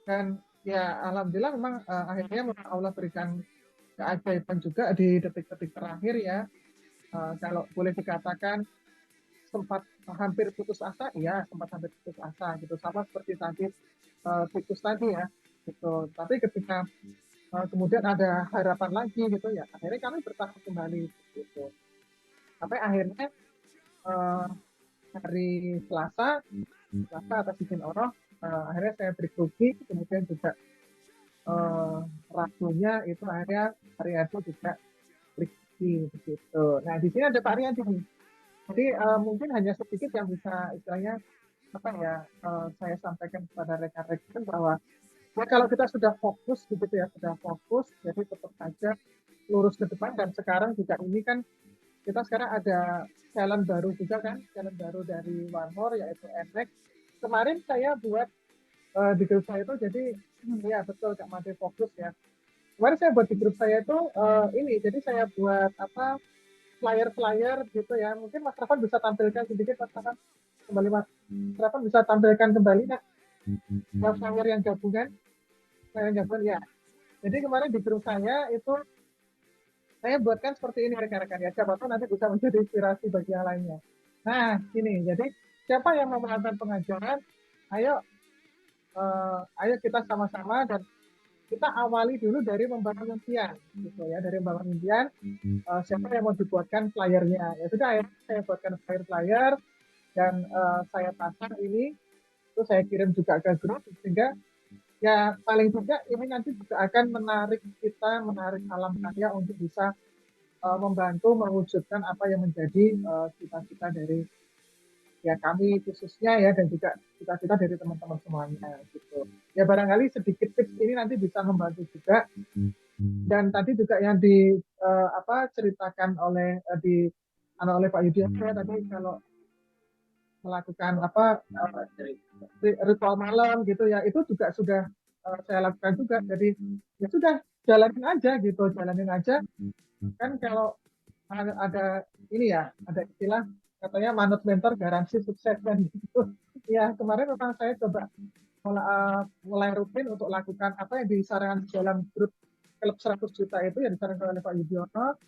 A: dan ya alhamdulillah memang akhirnya Allah berikan keajaiban juga di detik-detik terakhir ya. Kalau boleh dikatakan sempat hampir putus asa, ya sempat hampir putus asa gitu, sama seperti tadi tikus tadi ya gitu. Tapi ketika kemudian ada harapan lagi gitu ya, akhirnya kami bertahan kembali gitu. Sampai akhirnya hari Selasa atas izin Allah, akhirnya saya break rugi, kemudian juga Rabunya itu akhirnya hari itu juga break rugi begitu. Nah di sini ada Pak Riyadi nih. Jadi mungkin hanya sedikit yang bisa istilahnya apa ya saya sampaikan kepada rekan-rekan bahwa ya kalau kita sudah fokus begitu ya, sudah fokus, jadi tetap saja lurus ke depan. Dan sekarang juga ini kan kita sekarang ada challenge baru juga kan, challenge baru dari One More yaitu NX. Kemarin saya buat di grup saya itu, jadi ya betul Kak Made fokus ya. Kemarin saya buat di grup saya itu ini, jadi saya buat apa flyer-flyer gitu ya. Mungkin Mas Raffan bisa tampilkan sedikit, Mas Raffan kembali, Mas Raffan bisa tampilkan kembali Kak, flyer yang gabungan ya. Jadi kemarin di grup saya itu saya buatkan seperti ini rekan-rekan ya. Siapa tahu nanti bisa menjadi inspirasi bagi yang lainnya. Nah, ini. Jadi siapa yang mau melakukan pengajaran, ayo kita sama-sama dan kita awali dulu dari membangun impian gitu ya, dari membangun impian. Siapa yang mau dibuatkan flyernya, ya sudah akhirnya saya buatkan flyer dan saya pasang ini, itu saya kirim juga ke grup sehingga ya paling tidak ini nanti juga akan menarik alam karya untuk bisa membantu mewujudkan apa yang menjadi cita-cita dari ya kami khususnya ya, dan juga cita-cita dari teman-teman semuanya gitu. Ya barangkali sedikit tips ini nanti bisa membantu juga. Dan tadi juga yang ceritakan oleh Pak Yudhoyono ya, tadi kalau melakukan ritual malam gitu ya, itu juga sudah saya lakukan juga. Jadi ya sudah jalanin aja kan. Kalau ada ini ya, ada istilah katanya manut mentor garansi sukses kan gitu. Ya kemarin memang saya coba mulai rutin untuk lakukan apa yang disarankan dalam grup klub 100 juta itu yang disarankan oleh Pak Yudhoyono,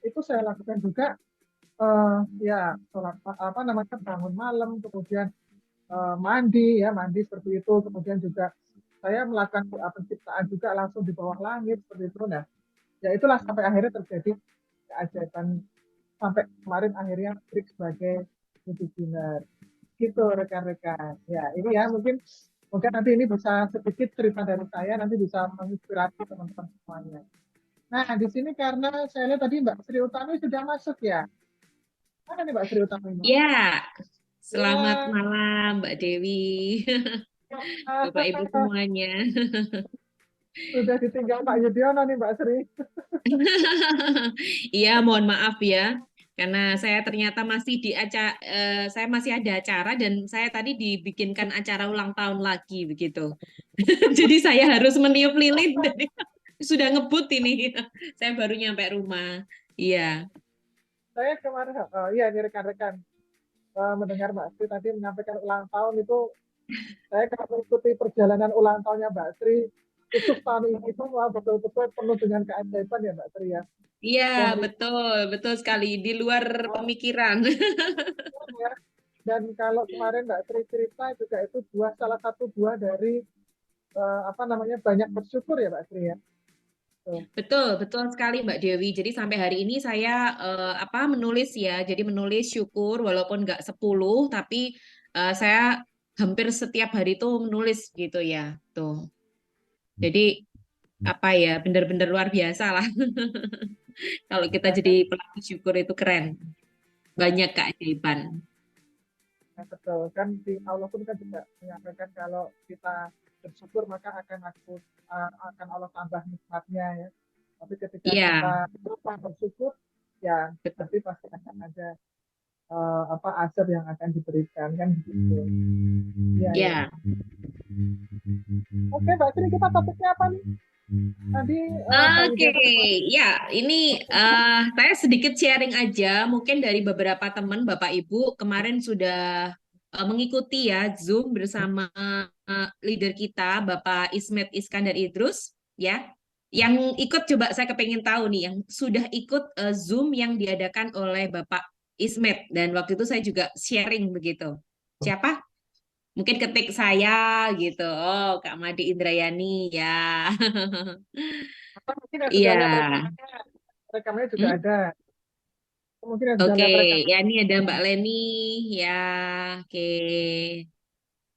A: itu saya lakukan juga. Ya sholat bangun malam, kemudian mandi seperti itu, kemudian juga saya melakukan penciptaan juga langsung di bawah langit seperti itu. Nah ya itulah sampai akhirnya terjadi keajaiban sampai kemarin akhirnya break sebagai beginner. Gitu rekan-rekan. Ya, ini ya mungkin nanti ini bisa sedikit cerita dari saya, nanti bisa menginspirasi teman-teman semuanya. Nah, di sini karena saya lihat tadi Mbak Sri Utami sudah masuk ya. Mana nih Mbak Sri Utami?
D: Ya, selamat
A: Ya,
D: malam Mbak Dewi, Bapak Ibu semuanya.
A: sudah ditinggal Pak Yudiono nih Mbak Sri.
D: Iya, mohon maaf ya, karena saya ternyata masih saya masih ada acara dan saya tadi dibikinkan acara ulang tahun lagi begitu. Jadi saya harus meniup lilin dari sudah ngebut ini. Saya baru nyampe rumah. Iya.
A: Saya kemarin, iya ini rekan-rekan mendengar Mbak Sri tadi menyampaikan ulang tahun itu, saya kalau mengikuti perjalanan ulang tahunnya Mbak Sri, khusus tahun ini itu wah, betul-betul penuh dengan keajaiban ya Mbak Sri ya.
D: Iya,
A: Dan
D: betul sekali di luar pemikiran.
A: ya, dan kalau kemarin Mbak Sri cerita juga itu salah satu buah dari apa namanya banyak bersyukur ya Mbak Sri ya. Tuh.
D: Betul sekali Mbak Dewi. Jadi sampai hari ini saya menulis ya. Jadi menulis syukur walaupun nggak 10, tapi saya hampir setiap hari itu menulis gitu ya. Tuh. Jadi apa ya, benar-benar luar biasa lah. Kalau kita
A: Banyak,
D: jadi pelaku syukur itu keren. Banyak keajaiban.
A: ya, betul kan di Allah pun kan juga menyampaikan kalau kita bersyukur maka akan Allah tambah nikmatnya ya. Tapi ketika
D: Iya,
A: kita lupa bersyukur ya
D: betul.
A: nanti pasti akan ada apa azab yang akan diberikan kan gitu. Iya ya.
D: Ya.
A: Oke Mbak Sri, kita topiknya apa nih? Tadi Pak
D: Oke,
A: Yudhoyono.
D: ya ini saya sedikit sharing aja. Mungkin dari beberapa teman Bapak Ibu kemarin sudah mengikuti ya Zoom bersama leader kita Bapak Ismet Iskandar Idrus ya. Yang ikut coba saya kepengen tahu nih yang sudah ikut Zoom yang diadakan oleh Bapak Ismet dan waktu itu saya juga sharing begitu. Siapa? Mungkin ketik saya gitu. Oh, Kak Madi Indrayani ya.
A: Atau mungkin yang sudah
D: Iya.
A: lihat rekamnya juga
D: Hmm?
A: ada. Mungkin yang sudah
D: Oke,
A: lihat rekam.
D: ya ini ada Mbak Leni, ya, oke,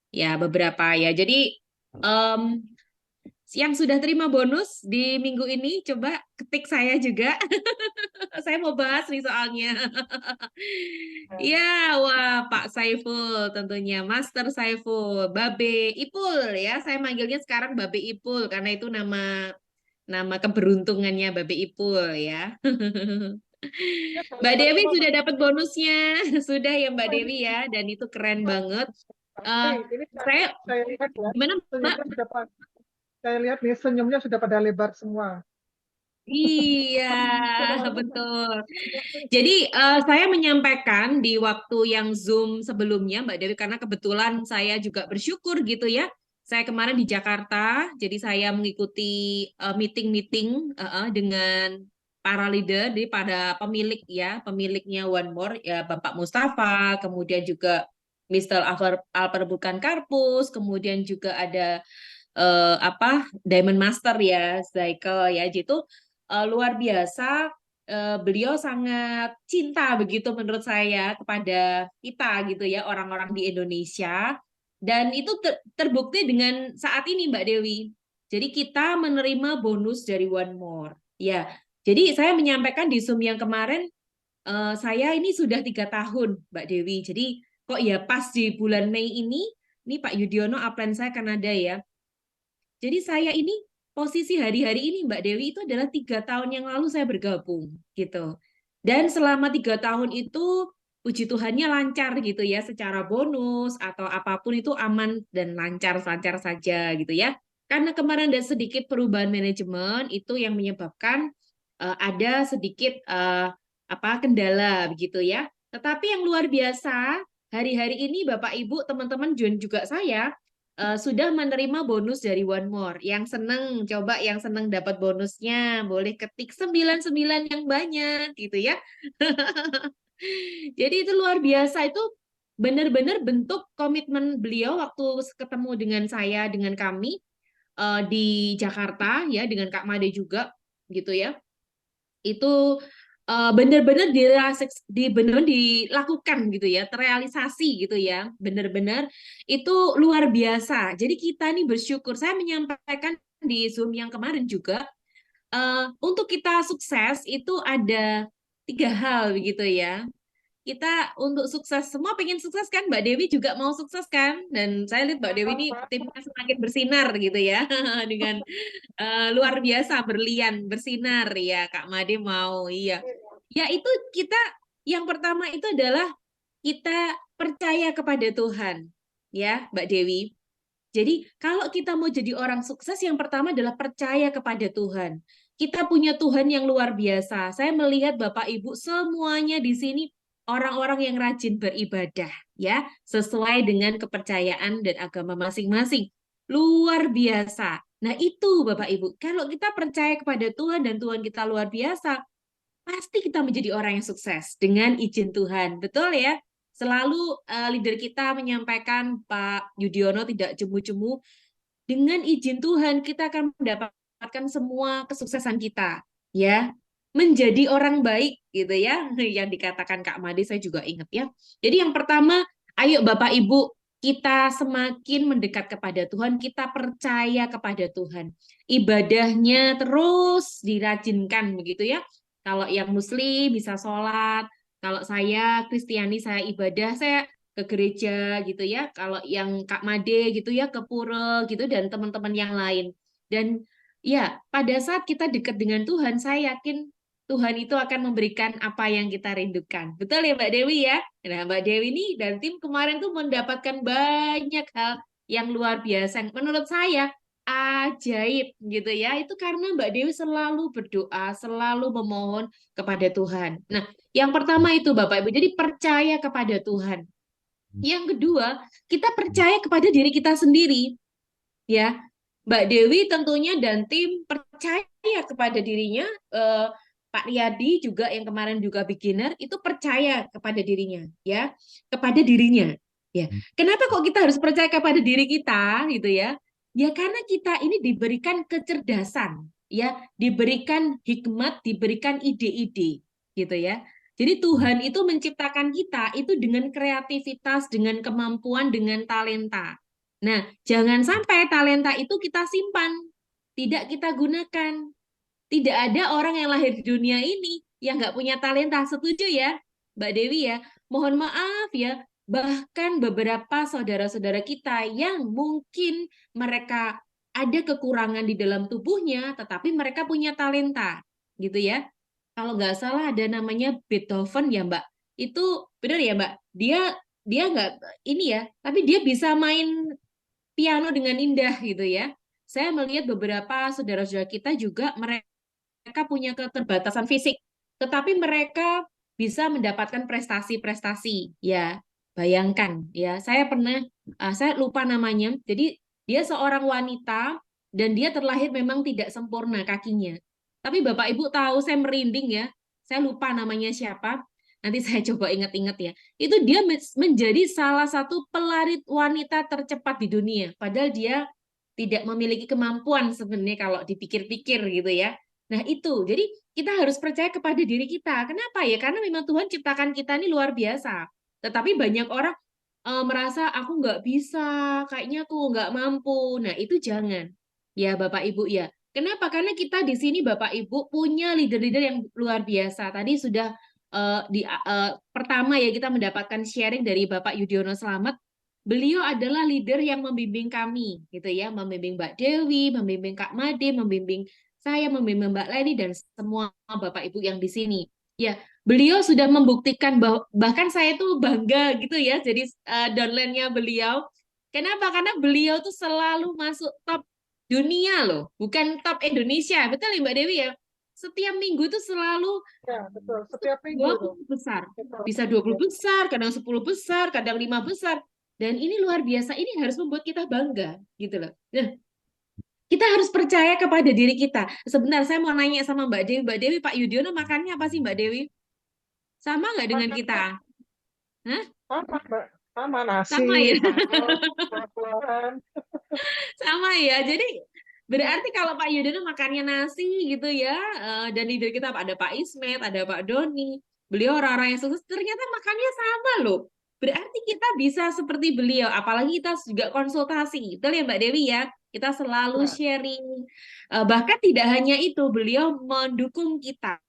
D: ya beberapa ya. Jadi em, yang sudah terima bonus di minggu ini, coba ketik saya juga. Saya mau bahas nih soalnya. Ya, wah Pak Saiful tentunya, Master Saiful, Babe Ipul ya. Saya manggilnya sekarang Babe Ipul karena itu nama nama keberuntungannya Babe Ipul ya.
A: Ya,
D: Mbak
A: sahabat
D: Dewi
A: semua
D: sudah
A: Mbak.
D: dapat bonusnya, sudah ya Mbak
A: Ini
D: Dewi ya, dan itu keren banget.
A: Mbak
D: Eh,
A: Sri, ini
D: saya
A: saya lihat ya,
D: gimana Mbak?
A: senyumnya sudah saya lihat nih senyumnya sudah pada lebar semua.
D: Iya, betul. Jadi saya menyampaikan di waktu yang Zoom sebelumnya Mbak Dewi karena kebetulan saya juga bersyukur gitu ya. Saya kemarin di Jakarta, jadi saya mengikuti meeting-meeting dengan para leader, jadi pada pemilik ya, pemiliknya One More ya Bapak Mustafa, kemudian juga Mr. Alper Burkan Karpus, kemudian juga ada Diamond Master ya, Cycle ya, gitu luar biasa. Beliau sangat cinta begitu menurut saya kepada kita gitu ya orang-orang di Indonesia dan itu terbukti dengan saat ini Mbak Dewi. Jadi kita menerima bonus dari One More ya. Jadi saya menyampaikan di Zoom yang kemarin saya ini sudah 3 tahun Mbak Dewi. Jadi kok ya pas di bulan Mei ini Pak Yudhoyono upline saya Kanada ya. Jadi saya ini posisi hari-hari ini Mbak Dewi itu adalah 3 tahun yang lalu saya bergabung gitu. Dan selama 3 tahun itu puji Tuhannya lancar gitu ya, secara bonus atau apapun itu aman dan lancar-lancar saja gitu ya. Karena kemarin ada sedikit perubahan manajemen itu yang menyebabkan ada sedikit kendala begitu ya. Tetapi yang luar biasa hari-hari ini Bapak Ibu teman-teman juga saya sudah menerima bonus dari One More. Yang seneng, coba yang seneng dapat bonusnya, boleh ketik 99 yang banyak gitu ya. Jadi itu luar biasa, itu benar-benar bentuk komitmen beliau waktu ketemu dengan saya, dengan kami di Jakarta ya, dengan Kak Made juga gitu ya. Itu benar-benar benar dilakukan gitu ya, terrealisasi gitu ya, benar-benar itu luar biasa. Jadi kita nih bersyukur. Saya menyampaikan di Zoom yang kemarin juga, untuk kita sukses itu ada 3 hal begitu ya. Kita untuk sukses, semua pengen sukses kan, Mbak Dewi juga mau sukses kan, dan saya lihat Mbak Dewi ini timnya semakin bersinar gitu ya, dengan luar biasa, berlian, bersinar ya, Kak Made mau, iya. Ya itu kita, yang pertama itu adalah kita percaya kepada Tuhan, ya Mbak Dewi. Jadi kalau kita mau jadi orang sukses, yang pertama adalah percaya kepada Tuhan. Kita punya Tuhan yang luar biasa. Saya melihat Bapak Ibu semuanya di sini orang-orang yang rajin beribadah, ya, sesuai dengan kepercayaan dan agama masing-masing. Luar biasa. Nah, itu Bapak Ibu, kalau kita percaya kepada Tuhan dan Tuhan kita luar biasa, pasti kita menjadi orang yang sukses dengan izin Tuhan. Betul ya? Selalu leader kita menyampaikan, Pak Yudhoyono, tidak jemu-jemu, dengan izin Tuhan kita akan mendapatkan semua kesuksesan kita, ya. Menjadi orang baik gitu ya, yang dikatakan Kak Made saya juga ingat ya. Jadi yang pertama, ayo Bapak Ibu, kita semakin mendekat kepada Tuhan, kita percaya kepada Tuhan. Ibadahnya terus dirajinkan begitu ya. Kalau yang Muslim bisa sholat, kalau saya Kristiani saya ibadah, saya ke gereja gitu ya. Kalau yang Kak Made gitu ya ke pura gitu, dan teman-teman yang lain. Dan ya, pada saat kita dekat dengan Tuhan, saya yakin Tuhan itu akan memberikan apa yang kita rindukan. Betul ya Mbak Dewi ya? Nah, Mbak Dewi ini dan tim kemarin tuh mendapatkan banyak hal yang luar biasa. Menurut saya ajaib gitu ya. Itu karena Mbak Dewi selalu berdoa, selalu memohon kepada Tuhan. Nah, yang pertama itu Bapak Ibu, jadi percaya kepada Tuhan. Yang kedua, kita percaya kepada diri kita sendiri, ya. Mbak Dewi tentunya dan tim percaya kepada dirinya, Pak Riyadi juga yang kemarin juga beginner itu percaya kepada dirinya, ya, kepada dirinya, ya. Kenapa kok kita harus percaya kepada diri kita, gitu ya? Ya karena kita ini diberikan kecerdasan, ya, diberikan hikmat, diberikan ide-ide, gitu ya. Jadi Tuhan itu menciptakan kita itu dengan kreativitas, dengan kemampuan, dengan talenta. Nah, jangan sampai talenta itu kita simpan, tidak kita gunakan. Tidak ada orang yang lahir di dunia ini yang nggak punya talenta. Setuju ya, Mbak Dewi ya? Mohon maaf ya, bahkan beberapa saudara-saudara kita yang mungkin mereka ada kekurangan di dalam tubuhnya, tetapi mereka punya talenta, gitu ya. Kalau nggak salah ada namanya Beethoven ya Mbak. Itu benar ya Mbak? Dia nggak ini ya, tapi dia bisa main piano dengan indah gitu ya. Saya melihat beberapa saudara-saudara kita juga mereka punya keterbatasan fisik, tetapi mereka bisa mendapatkan prestasi-prestasi. Ya, bayangkan ya, saya pernah, saya lupa namanya. Jadi dia seorang wanita dan dia terlahir memang tidak sempurna kakinya. Tapi Bapak Ibu tahu, saya merinding ya. Saya lupa namanya siapa. Nanti saya coba ingat-ingat ya. Itu dia menjadi salah satu pelari wanita tercepat di dunia. Padahal dia tidak memiliki kemampuan sebenarnya kalau dipikir-pikir gitu ya. Nah itu, jadi kita harus percaya kepada diri kita. Kenapa ya? Karena memang Tuhan ciptakan kita ini luar biasa. Tetapi banyak orang merasa aku nggak bisa, kayaknya aku nggak mampu. Nah itu jangan. Ya Bapak Ibu ya. Kenapa? Karena kita di sini Bapak Ibu punya leader-leader yang luar biasa. Tadi sudah pertama ya kita mendapatkan sharing dari Bapak Yudhoyono Slamet. Beliau adalah leader yang membimbing kami, gitu ya, membimbing Mbak Dewi, membimbing Kak Made, membimbing saya, membimbing Mbak Leni dan semua Bapak Ibu yang di sini. Ya, beliau sudah membuktikan bahwa bahkan saya itu bangga gitu ya, jadi downline-nya beliau. Kenapa? Karena beliau tuh selalu masuk top dunia loh, bukan top Indonesia. Betul ya Mbak Dewi ya? Setiap minggu itu selalu
A: Ya, betul. Setiap minggu tuh.
D: 20 besar.
A: Betul.
D: Bisa 20 besar, kadang 10 besar, kadang 5 besar. Dan ini luar biasa, ini harus membuat kita bangga gitu loh. Nah, kita harus percaya kepada diri kita. Sebentar, saya mau nanya sama Mbak Dewi. Mbak Dewi, Pak Yudhoyono makannya apa sih Mbak Dewi? Sama nggak dengan kita? Hah?
A: Sama, Mbak. Sama nasi,
D: Sama ya?
A: sayur, buah-buahan.
D: Sama ya. Jadi Berarti kalau Pak Yudhoyono makannya nasi gitu ya, dan leader kita ada Pak Ismet, ada Pak Doni, beliau orang-orang yang sukses, ternyata makannya sama loh. Berarti kita bisa seperti beliau, apalagi kita juga konsultasi. Betul ya Mbak Dewi ya? Kita selalu
A: Ya,
D: sharing. Bahkan tidak hanya itu, beliau mendukung kita.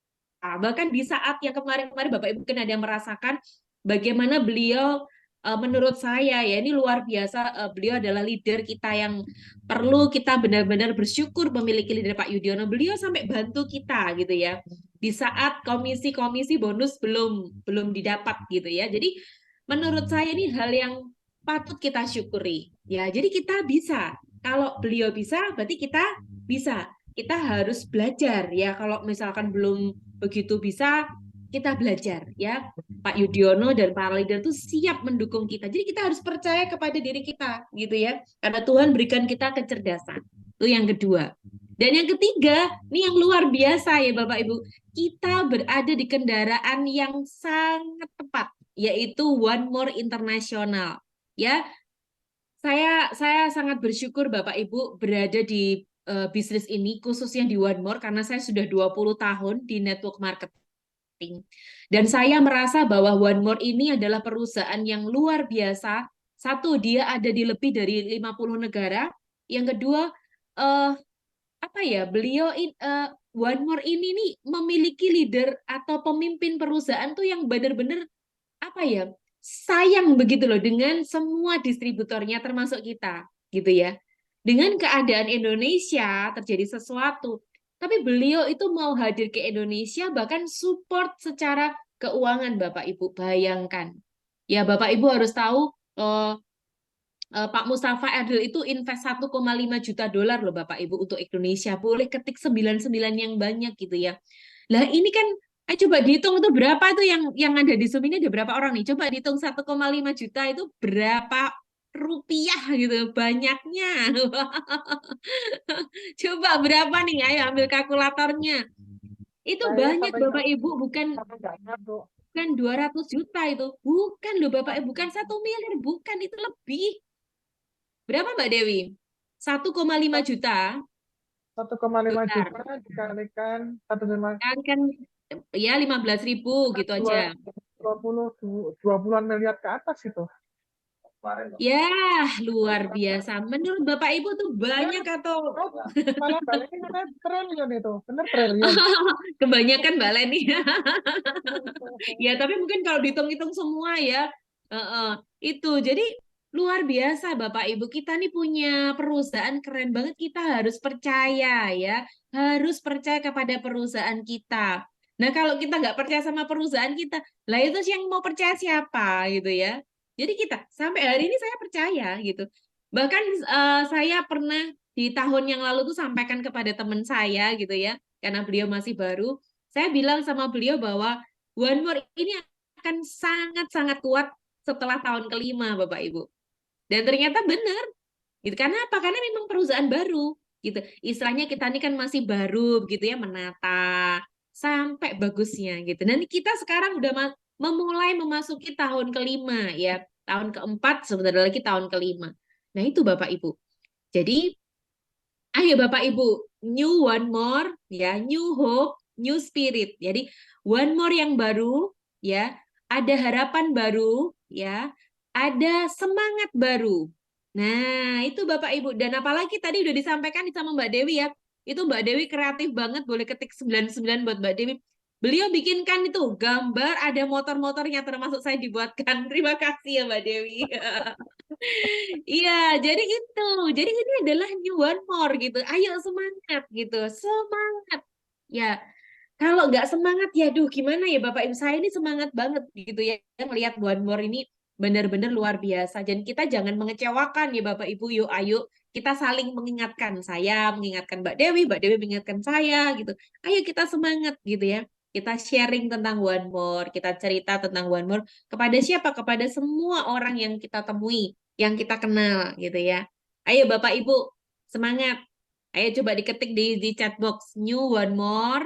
D: Bahkan di saat yang kemarin-kemarin Bapak Ibu mungkin ada yang merasakan bagaimana beliau, menurut saya ya ini luar biasa, beliau adalah leader kita yang perlu kita benar-benar bersyukur memiliki leader Pak Yudhoyono. Beliau sampai bantu kita gitu ya di saat komisi-komisi bonus belum didapat gitu ya. Jadi menurut saya ini hal yang patut kita syukuri ya. Jadi kita bisa, kalau beliau bisa berarti kita bisa. Kita harus belajar ya, kalau misalkan belum begitu bisa, kita belajar ya. Pak Yudhoyono dan para leader itu siap mendukung kita. Jadi kita harus percaya kepada diri kita gitu ya. Karena Tuhan berikan kita kecerdasan. Itu yang kedua. Dan yang ketiga, ini yang luar biasa ya Bapak Ibu. Kita berada di kendaraan yang sangat tepat, yaitu One More International. Ya, saya sangat bersyukur Bapak Ibu berada di bisnis ini, khususnya di One More, karena saya sudah 20 tahun di network marketing. Dan saya merasa bahwa One More ini adalah perusahaan yang luar biasa. Satu, dia ada di lebih dari 50 negara. Yang kedua, eh, apa ya, One More ini nih memiliki leader atau pemimpin perusahaan tuh yang benar-benar apa ya, sayang begitu loh dengan semua distributornya termasuk kita gitu ya. Dengan keadaan Indonesia terjadi sesuatu, tapi beliau itu mau hadir ke Indonesia bahkan support secara keuangan Bapak Ibu. Bayangkan ya, Bapak Ibu harus tahu, eh, Pak Mustafa Erdil itu invest 1,5 juta dolar loh Bapak Ibu untuk Indonesia. Boleh ketik 99 yang banyak gitu ya. Lah ini kan, coba dihitung itu berapa itu yang ada di Zoom ini, ada berapa orang nih? Coba dihitung 1,5 juta itu berapa rupiah gitu banyaknya. Coba berapa nih? Ayo ambil kalkulatornya. Itu
A: saya
D: banyak
A: sampai
D: Bapak Ibu, bukan
A: nggak nyambung.
D: bukan 200 juta itu. Bukan loh Bapak Ibu, bukan 1 miliar, bukan, itu lebih. Berapa Mbak Dewi? 1,5 juta
A: 1,5
D: dolar.
A: juta dikalikan 1,5
D: Kan kan ya 15.000 gitu
A: dua
D: aja.
A: 20-an miliar ke atas itu.
D: Ya, luar biasa. Menurut Bapak Ibu tuh banyak atau
A: Oh, malah balikin katanya triliun itu, bener triliun.
D: kebanyakan Mbak Leni? Ya, tapi mungkin kalau dihitung-hitung semua ya, itu. Jadi luar biasa Bapak Ibu, kita nih punya perusahaan keren banget, kita harus percaya ya, harus percaya kepada perusahaan kita. Nah, kalau kita nggak percaya sama perusahaan kita, lah itu yang mau percaya siapa gitu ya. Jadi kita sampai hari ini saya percaya gitu. Bahkan saya pernah di tahun yang lalu tuh sampaikan kepada teman saya gitu ya, karena beliau masih baru. Saya bilang sama beliau bahwa One More ini akan sangat-sangat kuat setelah tahun kelima, Bapak Ibu. Dan ternyata benar. Gitu. Karena apa? Karena memang perusahaan baru. Gitu. Istilahnya kita ini kan masih baru, begitu ya, menata sampai bagusnya gitu. Dan kita sekarang udah memulai memasuki tahun kelima ya. Tahun keempat, sebentar lagi tahun kelima. Nah itu Bapak Ibu. Jadi ayo Bapak Ibu, new one more ya, new hope, new spirit. Jadi one more yang baru ya, ada harapan baru ya, ada semangat baru. Nah, itu Bapak Ibu. Dan apalagi tadi udah disampaikan sama Mbak Dewi ya. Itu Mbak Dewi kreatif banget, boleh ketik 99 buat Mbak Dewi. Beliau bikinkan itu gambar, ada motor-motornya termasuk saya dibuatkan. Terima kasih ya Mbak Dewi. Iya, jadi itu. Jadi ini adalah new one more gitu. Ayo semangat gitu. Semangat. Ya, kalau nggak semangat ya duh gimana ya Bapak Ibu, saya ini semangat banget gitu ya melihat one more ini benar-benar luar biasa. Dan kita jangan mengecewakan ya Bapak Ibu. Yuk ayo kita saling mengingatkan. Saya mengingatkan Mbak Dewi mengingatkan saya gitu. Ayo kita semangat gitu ya. Kita sharing tentang one more, kita cerita tentang one more kepada siapa? Kepada semua orang yang kita temui, yang kita kenal gitu ya. Ayo Bapak Ibu, semangat. Ayo coba diketik di chat box new one more,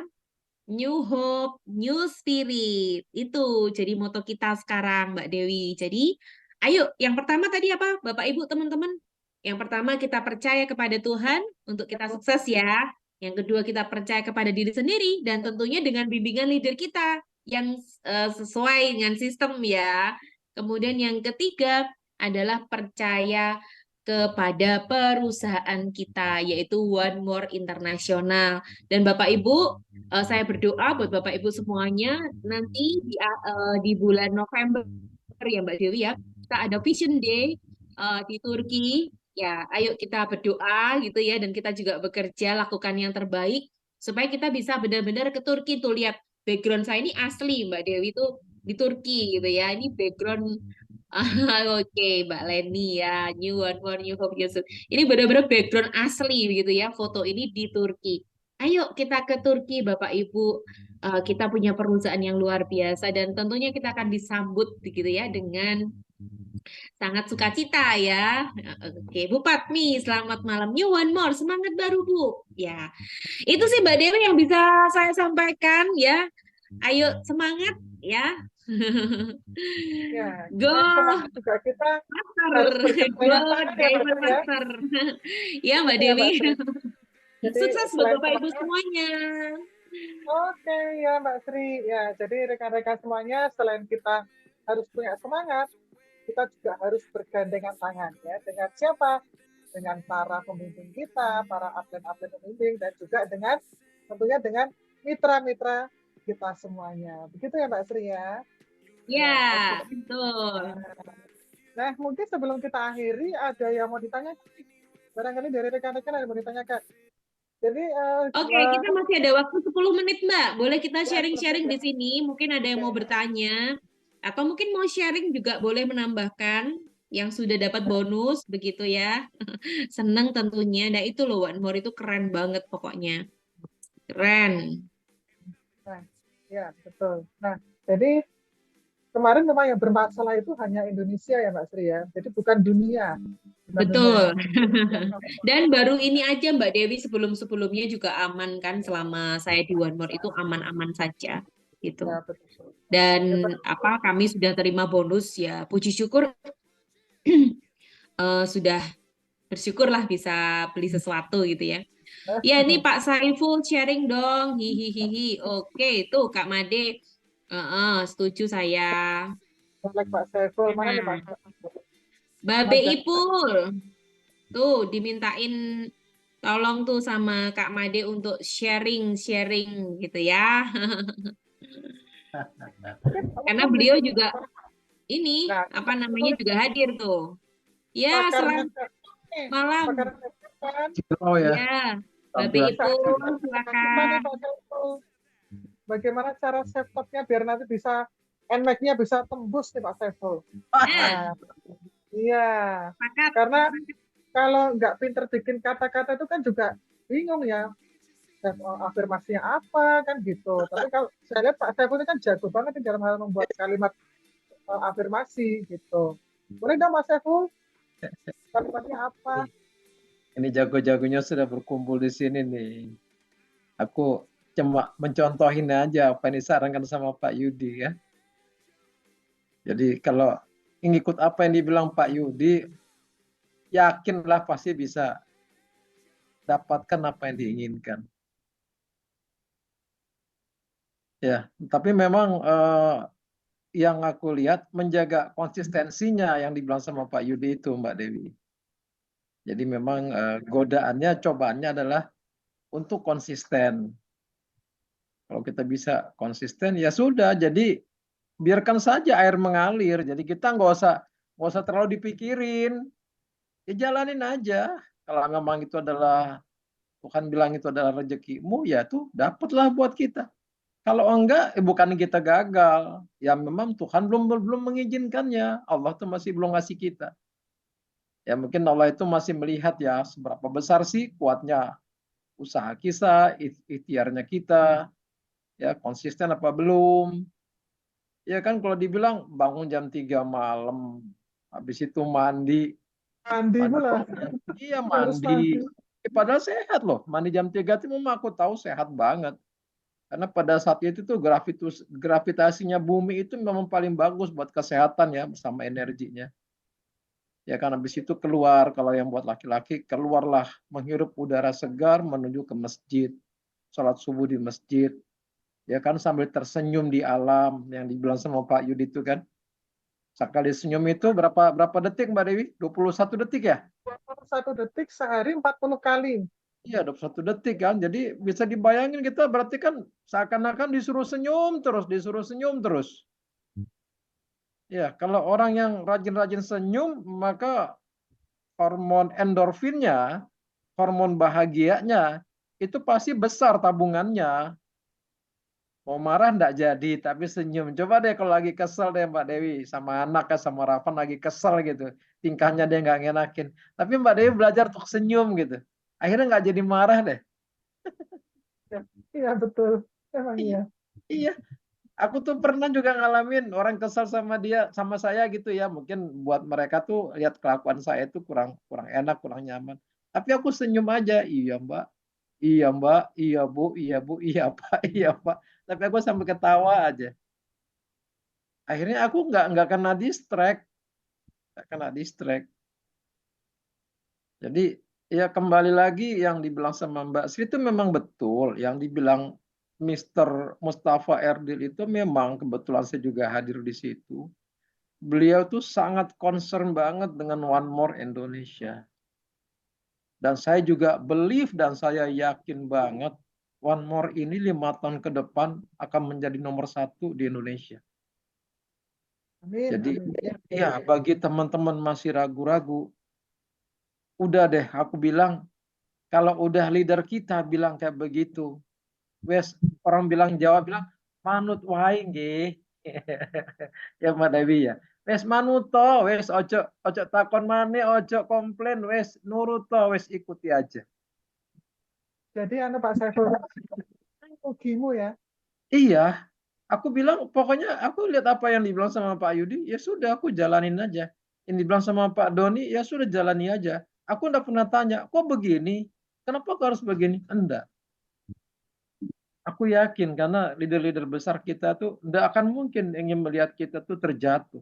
D: new hope, new spirit. Itu jadi moto kita sekarang Mbak Dewi. Jadi ayo yang pertama tadi apa Bapak Ibu teman-teman? Yang pertama kita percaya kepada Tuhan untuk kita sukses ya. Yang kedua kita percaya kepada diri sendiri dan tentunya dengan bimbingan leader kita yang sesuai dengan sistem ya. Kemudian yang ketiga adalah percaya kepada perusahaan kita yaitu One More International. Dan Bapak Ibu, saya berdoa buat Bapak Ibu semuanya nanti di bulan November ya Mbak Dewi ya, kita ada Vision Day di Turki. Ya, ayo kita berdoa gitu ya dan kita juga bekerja lakukan yang terbaik supaya kita bisa benar-benar ke Turki tuh lihat background saya ini asli Mbak Dewi tuh di Turki gitu ya. Ini background oke Mbak Leni ya, New One for New Hope Yusuf. Ini benar-benar background asli begitu ya, foto ini di Turki. Ayo kita ke Turki Bapak Ibu. Kita punya perusahaan yang luar biasa dan tentunya kita akan disambut gitu ya dengan sangat sukacita ya. Oke, Bu Patmi, selamat malam. New One More, semangat baru Bu. Ya, itu sih Mbak Dewi yang bisa saya sampaikan ya. Ayo semangat ya.
A: Ya,
D: Go
A: semangat juga kita
D: Master,
A: harus bergandengan
D: Go
A: tangan ya, Mbak
D: Diamond
A: Tri, ya.
D: Master. Ya Mbak
A: Ya,
D: Dewi.
A: Mbak Tri. Jadi
D: Sukses buat
A: selain
D: Bapak Ibu
A: semangat,
D: semuanya.
A: oke ya Mbak Sri. Ya, jadi rekan-rekan semuanya selain kita harus punya semangat, kita juga harus bergandengan tangan ya dengan siapa? Dengan para pembimbing kita, para atlet-atlet pembimbing dan juga dengan tentunya dengan mitra-mitra kita semuanya. Begitu ya Mbak Sri ya.
D: Ya,
A: Ya, oke.
D: betul.
A: Nah, mungkin sebelum kita akhiri ada yang mau ditanya? Barangkali dari rekan-rekan ada yang mau ditanyakan. Jadi
D: Oke, kita masih ada waktu 10 menit, Mbak. Boleh kita
A: ya,
D: sharing-sharing di sini. Mungkin ada yang mau bertanya. Atau mungkin mau sharing juga boleh menambahkan yang sudah dapat bonus, begitu ya. Senang tentunya. Nah, itu loh, One More itu keren banget pokoknya. Keren.
A: Nah, ya betul. Nah, jadi kemarin memang yang bermasalah itu hanya Indonesia ya Mbak Sri ya. Jadi bukan dunia. Bukan
D: Betul.
A: dunia.
D: Dan baru ini aja Mbak Dewi sebelum-sebelumnya juga aman kan selama saya di One More itu aman-aman saja gitu.
A: Ya, betul.
D: Dan apa kami sudah terima bonus ya puji syukur sudah bersyukurlah bisa beli sesuatu gitu ya. Ya ini Pak Saiful sharing dong. Hihihihi. Oke, tuh Kak Made. Setuju saya.
A: Like Pak Saiful, mana nih Pak?
D: Babe Ipul. Tuh dimintain tolong tuh sama Kak Made untuk sharing-sharing gitu ya. Karena beliau juga ini
A: Nah,
D: apa namanya juga hadir tuh. Ya,
A: pakarnya
D: selamat malam.
A: pakarnya kan?
E: Oh ya,
D: Ya, Babe
E: Alhamdulillah.
D: Ipul
A: Gimana
D: silakan.
A: Pak Saiful? Bagaimana cara setupnya biar nanti bisa NMAX-nya bisa tembus nih Pak Saiful?
D: Nah,
A: Iya,
D: pakat.
A: karena kalau nggak pinter bikin kata-kata itu kan juga bingung ya. Afirmasinya apa kan gitu. Tapi kalau saya lihat Pak Saiful ini kan jago banget nih dalam hal membuat kalimat afirmasi gitu. Boleh dong Mas Saiful? Kalimatnya apa?
E: Ini jago-jagonya sudah berkumpul di sini nih. Aku cuma mencontohin aja apa yang disarankan sama Pak Yudi ya. Jadi kalau ngikut apa yang dibilang Pak Yudi, yakinlah pasti bisa dapatkan apa yang diinginkan. Ya, tapi memang yang aku lihat menjaga konsistensinya yang dibilang sama Pak Yudi itu Mbak Dewi. Jadi memang godaannya, cobaannya adalah untuk konsisten. Kalau kita bisa konsisten ya sudah. Jadi biarkan saja air mengalir. Jadi kita nggak usah terlalu dipikirin. Ya jalanin aja. Kalau memang itu adalah Tuhan bilang itu adalah rezekimu, ya tuh dapatlah buat kita. Kalau enggak, bukan kita gagal. Ya memang Tuhan belum mengizinkannya. Allah tuh masih belum ngasih kita. Ya mungkin Allah itu masih melihat ya seberapa besar sih kuatnya usaha kita, ikhtiarnya kita, ya konsisten apa belum. Ya kan kalau dibilang bangun jam 3 malam, habis itu mandi.
A: Mandi pula.
E: Iya
A: Harus
E: mandi. Padahal sehat loh. Mandi jam 3 itu memang aku tahu sehat banget. Karena pada saat itu tuh gravitasinya bumi itu memang paling bagus buat kesehatan ya bersama energinya. Ya kan habis itu keluar, kalau yang buat laki-laki keluarlah menghirup udara segar menuju ke masjid, sholat subuh di masjid, ya kan sambil tersenyum di alam yang dibilang sama Pak Yudi itu kan. Sekali senyum itu berapa detik Mbak Dewi? 21 detik ya?
A: 1 detik sehari 40 kali.
E: Iya, 21 detik kan. Jadi bisa dibayangin kita berarti kan seakan-akan disuruh senyum terus, disuruh senyum terus. Ya, kalau orang yang rajin-rajin senyum, maka hormon endorfinnya, hormon bahagianya, itu pasti besar tabungannya. Mau marah enggak jadi, tapi senyum. Coba deh kalau lagi kesel deh Mbak Dewi, sama anak kan, sama Rafa lagi kesel gitu. Tingkahnya dia nggak ngenakin. Tapi Mbak Dewi belajar untuk senyum gitu. Akhirnya nggak jadi marah deh.
A: Ya, iya betul. Emang
E: Iya,
A: iya.
E: iya. Aku tuh pernah juga ngalamin orang kesal sama dia, sama saya gitu ya. Mungkin buat mereka tuh lihat kelakuan saya itu kurang kurang enak, kurang nyaman. Tapi aku senyum aja, iya Mbak, iya Mbak, iya Bu, iya Pak, iya Pak. Tapi aku sampai ketawa aja. Akhirnya aku nggak kena distract, nggak kena distract. Jadi ya kembali lagi yang dibilang sama Mbak Sri itu memang betul. Yang dibilang Mr. Mustafa Erdil itu memang kebetulan saya juga hadir di situ. Beliau tuh sangat concern banget dengan One More Indonesia. Dan saya juga believe dan saya yakin banget One More ini 5 tahun ke depan akan menjadi nomor 1 di Indonesia.
A: Amin,
E: Jadi
A: amin.
E: ya bagi teman-teman masih ragu-ragu, udah deh aku bilang kalau udah leader kita bilang kayak begitu, wes orang bilang Jawa bilang manut wae nggih. Ya Mbak Dewi ya. Wes manut to, wes ojo ojo takon maneh, ojo komplain, wes nurut to, wes ikuti aja.
A: Jadi anu Pak Saiful, ugimu ya.
E: Iya, aku bilang pokoknya aku lihat apa yang dibilang sama Pak Yudi, ya sudah aku jalanin aja. Yang dibilang sama Pak Doni, ya sudah jalani aja. Aku enggak pernah tanya, kok begini? Kenapa kok harus begini? Enggak. Aku yakin karena leader-leader besar kita tuh enggak akan mungkin ingin melihat kita tuh terjatuh.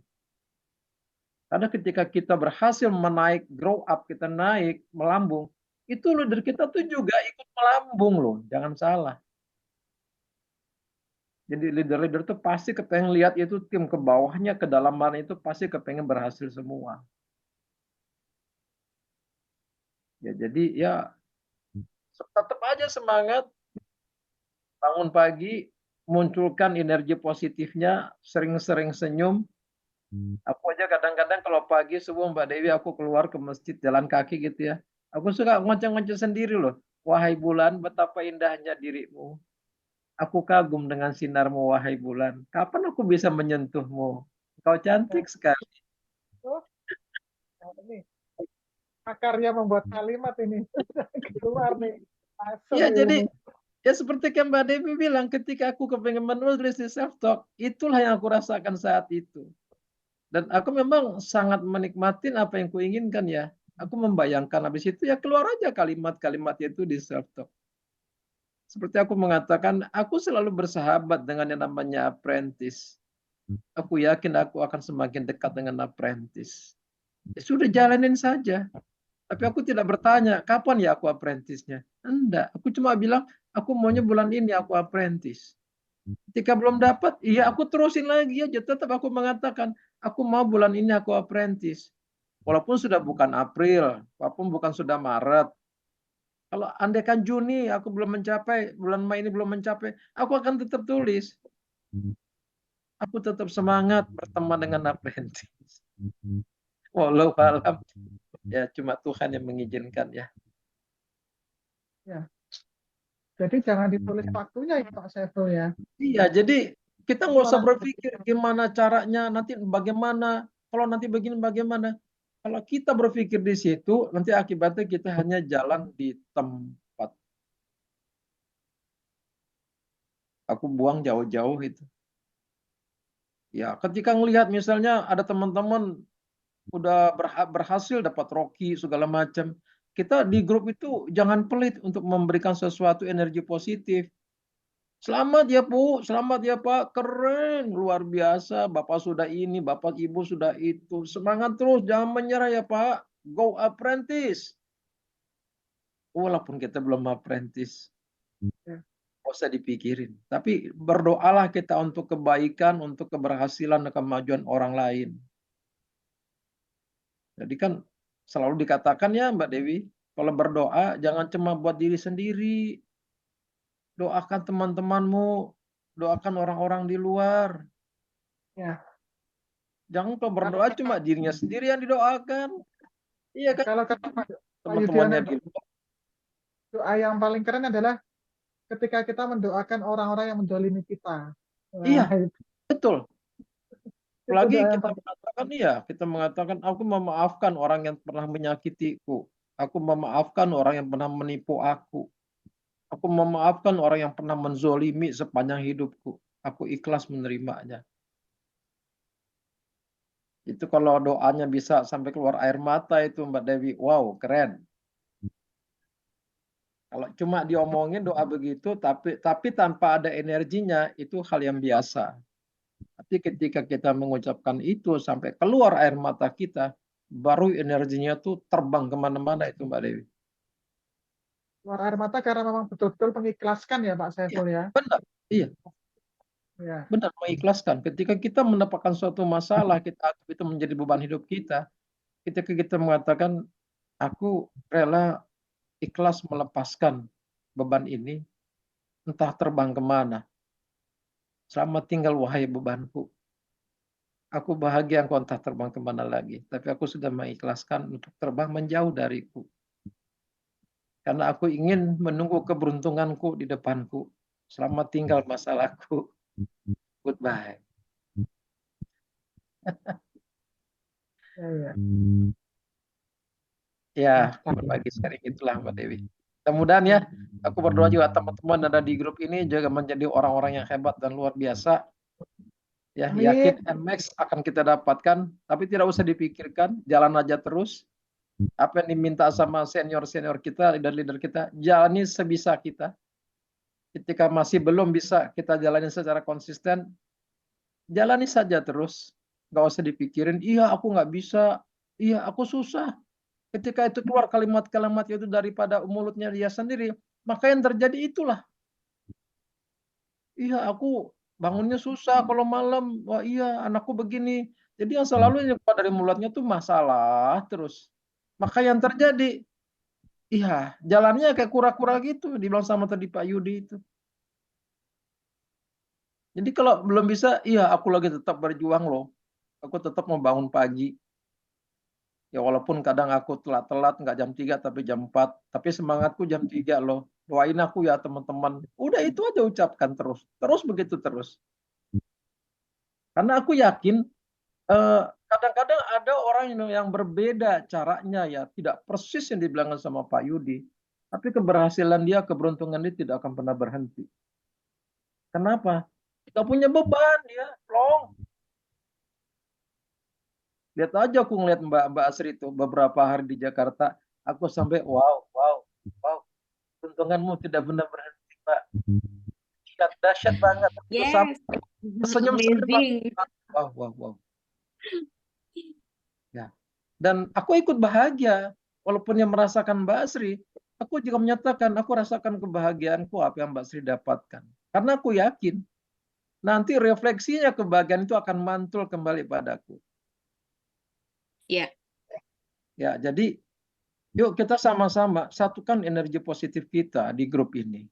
E: Karena ketika kita berhasil menaik, grow up, kita naik, melambung, itu leader kita tuh juga ikut melambung loh, jangan salah. Jadi leader-leader tuh pasti kepengen lihat itu tim ke bawahnya, ke dalaman itu pasti kepengen berhasil semua. Ya jadi ya tetap aja semangat, bangun pagi, munculkan energi positifnya, sering-sering senyum. Aku aja kadang-kadang kalau pagi subuh Mbak Dewi aku keluar ke masjid jalan kaki gitu ya. Aku suka ngoceh-ngoceh sendiri loh. Wahai bulan, betapa indahnya dirimu. Aku kagum dengan sinarmu, wahai bulan. Kapan aku bisa menyentuhmu? Kau cantik sekali.
A: Oh, nah ini akarnya membuat kalimat ini keluar nih. Masuk
E: Ya
A: ilmu.
E: jadi ya seperti yang Mbak Dewi bilang, ketika aku kepengen menulis di self talk, itulah yang aku rasakan saat itu. Dan aku memang sangat menikmatin apa yang kuinginkan ya. Aku membayangkan habis itu ya keluar aja kalimat-kalimat itu di self talk. Seperti aku mengatakan, aku selalu bersahabat dengan yang namanya apprentice. Aku yakin aku akan semakin dekat dengan apprentice. Ya sudah jalanin saja. Tapi aku tidak bertanya, kapan ya aku apprentice-nya? Enggak, aku cuma bilang, aku maunya bulan ini aku apprentice. Ketika belum dapat, iya aku terusin lagi aja. Tetap aku mengatakan, aku mau bulan ini aku apprentice. Walaupun sudah bukan April, walaupun bukan sudah Maret. Kalau andaikan Juni aku belum mencapai, bulan Mei ini belum mencapai, aku akan tetap tulis. Aku tetap semangat berteman dengan apprentice. Walau alam, ya cuma Tuhan yang mengizinkan ya.
A: Ya. Jadi jangan ditulis waktunya ya Pak Saiful ya.
E: Iya, jadi kita
A: Itu
E: nggak usah
A: malah
E: berpikir gimana caranya, nanti bagaimana, kalau nanti begini bagaimana. Kalau kita berpikir di situ, nanti akibatnya kita hanya jalan di tempat. Aku buang jauh-jauh itu. Ya, ketika ngelihat misalnya ada teman-teman udah berhasil dapat Rocky segala macam, kita di grup itu jangan pelit untuk memberikan sesuatu energi positif. Selamat ya Bu, selamat ya Pak, keren, luar biasa. Bapak sudah ini, Bapak Ibu sudah itu. Semangat terus, jangan menyerah ya Pak. Go apprentice. Walaupun kita belum apprentice,
A: Ya.
E: nggak usah dipikirin. Tapi berdoalah kita untuk kebaikan, untuk keberhasilan dan kemajuan orang lain. Jadi kan selalu dikatakan ya Mbak Dewi, kalau berdoa jangan cuma buat diri sendiri. Doakan teman-temanmu, doakan orang-orang di luar.
A: Ya.
E: Jangan kalau berdoa cuma dirinya sendiri yang didoakan. Iya kan?
A: Kalau kata Pak
E: Teman-temannya
A: Yudhoyono,
E: di luar.
A: doa yang paling keren adalah ketika kita mendoakan orang-orang yang mendolimi kita.
E: Iya,
A: Nah,
E: betul.
A: itu
E: Apalagi
A: doa yang
E: kita
A: paling
E: mengatakan iya, kita mengatakan aku memaafkan orang yang pernah menyakitiku. Aku memaafkan orang yang pernah menipu aku. Aku memaafkan orang yang pernah menzolimi sepanjang hidupku. Aku ikhlas menerimanya. Itu kalau doanya bisa sampai keluar air mata itu Mbak Dewi. Wow, keren. Kalau cuma diomongin doa begitu, tapi tanpa ada energinya, itu hal yang biasa. Tapi ketika kita mengucapkan itu sampai keluar air mata kita, baru energinya tuh terbang kemana-mana itu Mbak Dewi.
A: keluar air mata karena memang betul-betul mengikhlaskan ya Pak
E: Iya,
A: Saiful ya.
E: benar. Iya,
A: Ya.
E: benar mengikhlaskan. Ketika kita mendapatkan suatu masalah, kita itu menjadi beban hidup kita. Ketika kita mengatakan, aku rela ikhlas melepaskan beban ini, entah terbang kemana. Selamat tinggal wahai bebanku. Aku bahagia engkau entah terbang kemana lagi. Tapi aku sudah mengikhlaskan untuk terbang menjauh dariku. Karena aku ingin menunggu keberuntunganku di depanku. Selamat tinggal masalahku. Goodbye.
A: Ya, ya.
E: Ya,
A: Mantap.
E: berbagi sharing itulah Mbak Dewi. Mudah-mudahan ya, aku berdoa juga teman-teman ada di grup ini juga menjadi orang-orang yang hebat dan luar biasa. Ya,
A: Amin.
E: yakin NMAX akan kita dapatkan, tapi tidak usah dipikirkan, jalan aja terus. Apa yang diminta sama senior-senior kita, leader-leader kita, jalani sebisa kita. Ketika masih belum bisa kita jalani secara konsisten, jalani saja terus. Nggak usah dipikirin, iya aku nggak bisa, iya aku susah. Ketika itu keluar kalimat-kalimat itu daripada mulutnya dia sendiri, maka yang terjadi itulah. Iya aku bangunnya susah kalau malam, wah iya anakku begini. Jadi yang selalu yang keluar dari mulutnya tuh masalah terus. Maka yang terjadi, iya jalannya kayak kura-kura gitu, dibilang sama tadi Pak Yudi itu. Jadi kalau belum bisa, iya aku lagi tetap berjuang loh. Aku tetap mau bangun pagi. Ya walaupun kadang aku telat-telat, nggak jam 3 tapi jam 4. Tapi semangatku jam 3 loh. Doain aku ya teman-teman. Udah itu aja ucapkan terus. Terus begitu terus. Karena aku yakin kadang-kadang ada orang yang berbeda caranya ya. Tidak persis yang dibilang sama Pak Yudi. Tapi keberhasilan dia, keberuntungan dia tidak akan pernah berhenti. Kenapa? Gak punya beban dia, long. Lihat aja aku ngeliat Mbak Asri itu beberapa hari di Jakarta, aku sampai wow, wow, wow. Keuntunganmu tidak benar berhenti, Mbak. Dahsyat, dahsyat banget. Itu
D: Yes,
E: sampai senyum
D: amazing.
E: wow, wow, wow. Ya. Dan aku ikut bahagia, walaupun yang merasakan Mbak Asri, aku juga menyatakan aku rasakan kebahagiaanku apa yang Mbak Asri dapatkan. Karena aku yakin nanti refleksinya kebahagiaan itu akan mantul kembali padaku.
D: Ya.
E: Ya, jadi yuk kita sama-sama satukan energi positif kita di grup ini.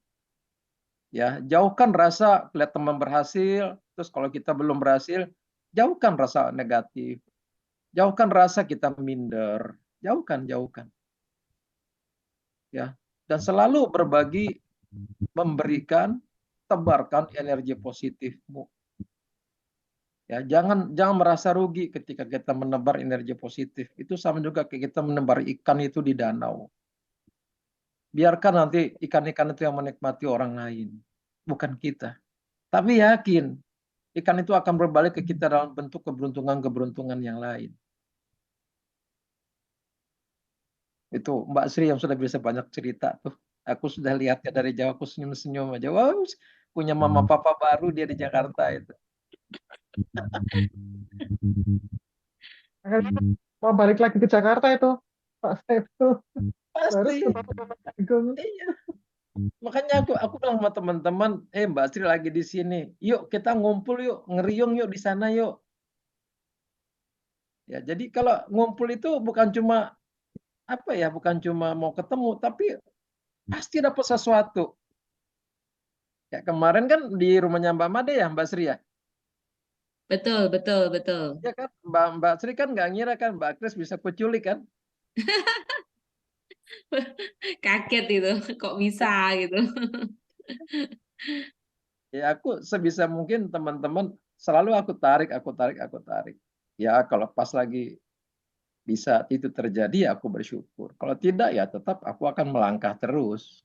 E: Ya, jauhkan rasa lihat teman berhasil, terus kalau kita belum berhasil, jauhkan rasa negatif. Jauhkan rasa kita minder. Jauhkan, jauhkan. Ya. Dan selalu berbagi, memberikan, tebarkan energi positifmu. Ya, jangan merasa rugi ketika kita menebar energi positif. Itu sama juga kayak kita menebar ikan itu di danau. Biarkan nanti ikan-ikan itu yang menikmati orang lain, bukan kita. Tapi yakin, ikan itu akan berbalik ke kita dalam bentuk keberuntungan-keberuntungan yang lain. Itu Mbak Sri yang sudah bisa banyak cerita tuh. Aku sudah lihatnya dari jauh, aku senyum-senyum aja. Wow, punya mama papa baru dia di Jakarta itu.
A: Makanya mau balik lagi ke Jakarta itu, Pak Saiful. Harus
E: Pasti.
A: ketemu Pak Agung.
E: Iya. Makanya aku bilang sama teman-teman, Mbak Sri lagi di sini, yuk kita ngumpul yuk, ngeriung yuk di sana yuk. Ya, jadi kalau ngumpul itu bukan cuma apa ya, bukan cuma mau ketemu, tapi pasti dapat sesuatu. Ya kemarin kan di rumahnya Mbak Made ya, Mbak Sri ya.
D: Betul, betul, betul.
E: Ya kan, Mbak Sri kan nggak ngira kan Mbak Kris bisa kuculik kan.
D: Kaget itu, kok bisa gitu.
E: Ya aku sebisa mungkin teman-teman selalu aku tarik, aku tarik, aku tarik. Ya kalau pas lagi bisa itu terjadi ya aku bersyukur. Kalau tidak ya tetap aku akan melangkah terus.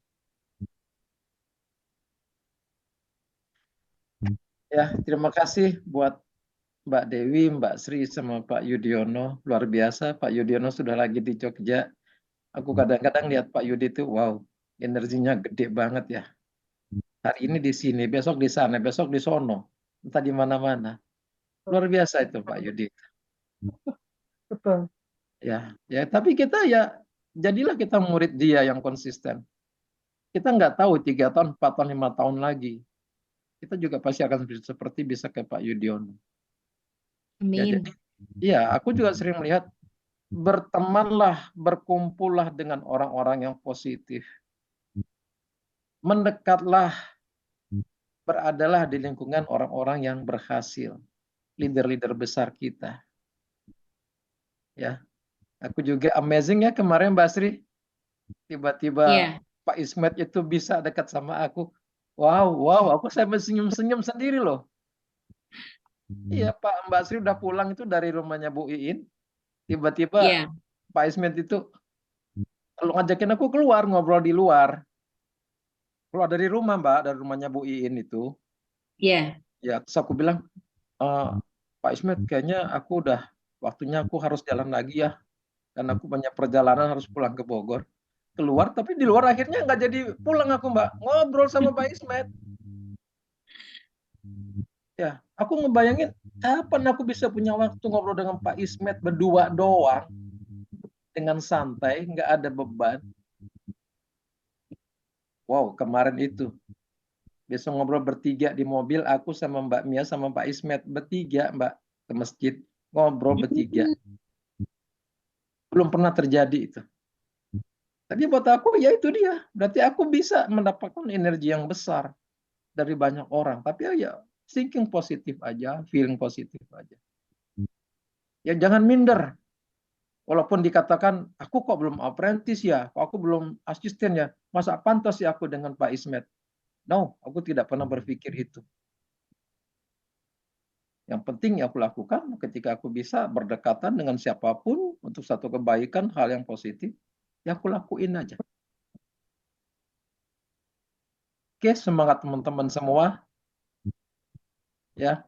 E: Ya, terima kasih buat Mbak Dewi, Mbak Sri, sama Pak Yudiono. Luar biasa, Pak Yudiono sudah lagi di Jogja. Aku kadang-kadang lihat Pak Yudi itu, wow, energinya gede banget ya. Hari ini di sini, besok di sana, besok di sono, entah di mana-mana. Luar biasa itu Pak Yudi.
A: Betul.
E: Ya, tapi kita ya jadilah kita murid dia yang konsisten. Kita nggak tahu 3 tahun, 4 tahun, 5 tahun lagi. Kita juga pasti akan seperti bisa ke Pak Yudiono. Ya,
D: Amin.
E: jadi, ya aku juga sering melihat bertemanlah, berkumpullah dengan orang-orang yang positif. Mendekatlah, beradalah di lingkungan orang-orang yang berhasil, leader-leader besar kita. Ya, aku juga amazing ya kemarin Mbak Sri, tiba-tiba
D: Iya.
E: Pak Ismet itu bisa dekat sama aku. Wow, aku sampai senyum-senyum sendiri loh. Iya, Mbak Sri udah pulang itu dari rumahnya Bu Iin, tiba-tiba
D: Iya.
E: Pak Ismet itu kalau ngajakin aku keluar ngobrol di luar. Keluar dari rumah Mbak, dari rumahnya Bu Iin itu.
D: Iya.
E: Ya, terus aku bilang, Pak Ismet, kayaknya aku udah waktunya aku harus jalan lagi ya. Karena aku banyak perjalanan harus pulang ke Bogor. Keluar, tapi di luar akhirnya nggak jadi pulang aku Mbak. Ngobrol sama Pak Ismet. Ya, aku ngebayangin kapan aku bisa punya waktu ngobrol dengan Pak Ismet berdua doang. Dengan santai, nggak ada beban. Wow, kemarin itu. Besok ngobrol bertiga di mobil, aku sama Mbak Mia sama Pak Ismet. Bertiga Mbak, ke masjid. Ngobrol bertiga. Belum pernah terjadi itu. Tapi buat aku ya itu dia. Berarti aku bisa mendapatkan energi yang besar dari banyak orang. Tapi ya thinking positif aja, feeling positif aja. Ya jangan minder. Walaupun dikatakan, aku kok belum apprentice ya, kok aku belum asisten ya, masa pantas ya aku dengan Pak Ismet? No, aku tidak pernah berpikir itu. Yang penting yang aku lakukan ketika aku bisa berdekatan dengan siapapun untuk satu kebaikan, hal yang positif, ya aku lakuin aja. Oke, semangat teman-teman semua. Ya,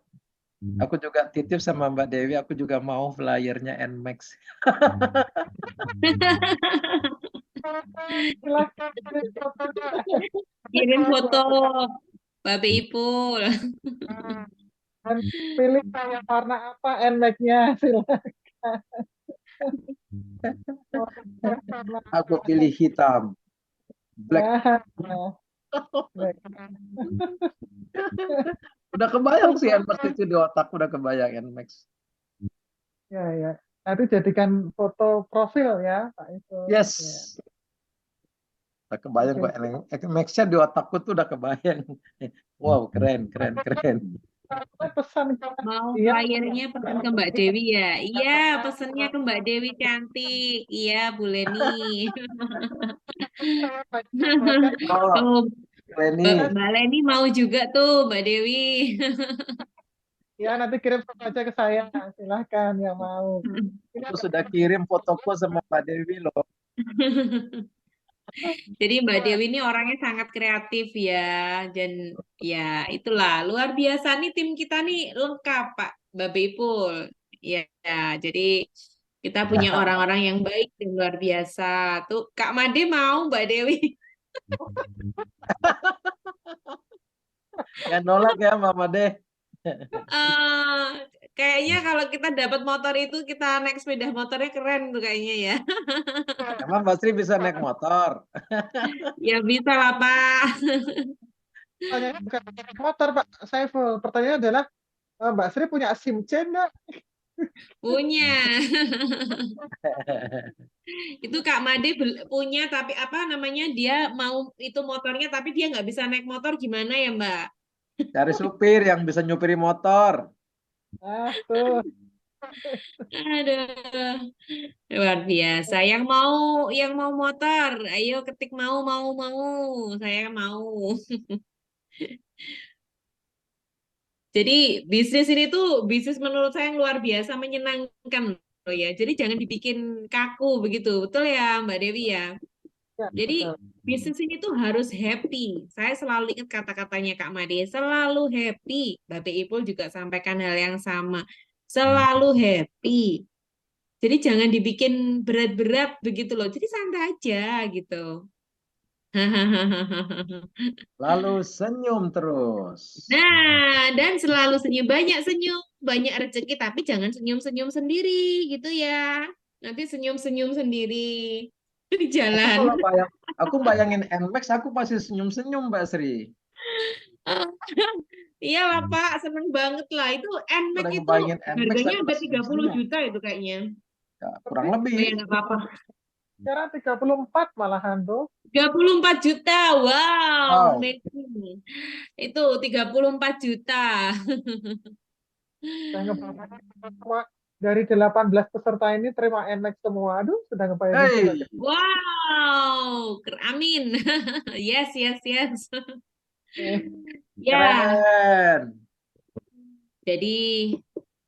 E: aku juga titip sama Mbak Dewi, aku juga mau flyernya NMAX.
A: Silahkan.
D: Kirim foto Bapak Ipul.
A: Dan pilih kayak warna apa NMAX-nya, silakan.
E: Aku pilih hitam, black.
A: Baik.
E: Udah kebayang sih NMAX itu di otak, udah kebayang NMAX.
A: Ya. Nanti jadikan foto profil ya, Pak itu.
E: Yes.
A: Ya.
E: Udah kebayang kok NMAX-nya di otakku tuh udah kebayang. Wow, keren.
A: Pesan
D: Mau
A: iya,
D: flyernya pesan ke Mbak Dewi ya? Iya, pesennya ke Mbak Dewi cantik. Iya, Bu Leni.
E: Oh,
D: Oh,
E: Leni.
D: Mbak Leni mau juga tuh, Mbak Dewi.
A: ya nanti kirim foto aja ke saya, silahkan yang mau.
E: Aku sudah kirim fotoku sama Mbak Dewi loh.
D: Jadi Mbak Dewi ini orangnya sangat kreatif ya, dan ya itulah luar biasa nih tim kita nih lengkap Pak Bapak Ipul. Ya, jadi kita punya orang-orang yang baik dan luar biasa. Tuh Kak Made mau Mbak Dewi.
E: Ya nolak ya Mama deh.
D: Eh, kayaknya kalau kita dapat motor itu kita naik sepeda motornya keren tuh kayaknya ya.
E: Emang Mbak Sri bisa naik motor?
D: Ya bisa lah Pak.
A: Pertanyaan bukan motor, Pak Saiful. Pertanyaannya adalah, Mbak Sri punya SIM C nggak?
D: Punya. Itu Kak Made punya tapi apa namanya dia mau itu motornya tapi dia nggak bisa naik motor gimana ya Mbak?
E: Cari supir yang bisa nyupiri motor.
A: Ah, tuh.
D: Aduh, luar biasa. Yang mau motor, ayo ketik mau. Saya mau. Jadi bisnis ini tuh bisnis menurut saya yang luar biasa menyenangkan loh ya. Jadi jangan dibikin kaku begitu. Betul ya Mbak Dewi ya?
A: Ya,
D: Jadi
A: betul.
D: bisnis ini tuh harus happy. Saya selalu ingat kata-katanya Kak Made, selalu happy. Bapak Ipul juga sampaikan hal yang sama. Selalu happy. Jadi jangan dibikin berat-berat begitu loh. Jadi santai aja gitu.
E: Lalu senyum terus.
D: Nah, dan selalu senyum, banyak rezeki, tapi jangan senyum-senyum sendiri gitu ya. Nanti senyum-senyum sendiri di jalan.
E: Aku bayangin NMAX, aku pasti senyum-senyum Mbak Sri.
D: Iya lah Pak, seneng banget lah. Itu NMAX
E: Udah
D: itu
E: ngebayangin NMAX
D: harganya
E: tapi
D: hampir
E: masih
D: 30
E: senyum.
D: juta itu kayaknya.
E: Ya, kurang
D: Oh
E: lebih.
D: ya, nggak apa-apa.
A: Sekarang 34 malahan tuh.
D: 34 juta, wow,
E: Wow.
D: amazing. Itu 34 juta.
A: Saya ngebayangin semua dari 18 peserta ini terima NMAX semua. Aduh, sudah ngebayangin
E: Hey,
A: juga.
D: Wow, amin. Yes.
A: Eh,
D: Ya,
E: keren.
D: jadi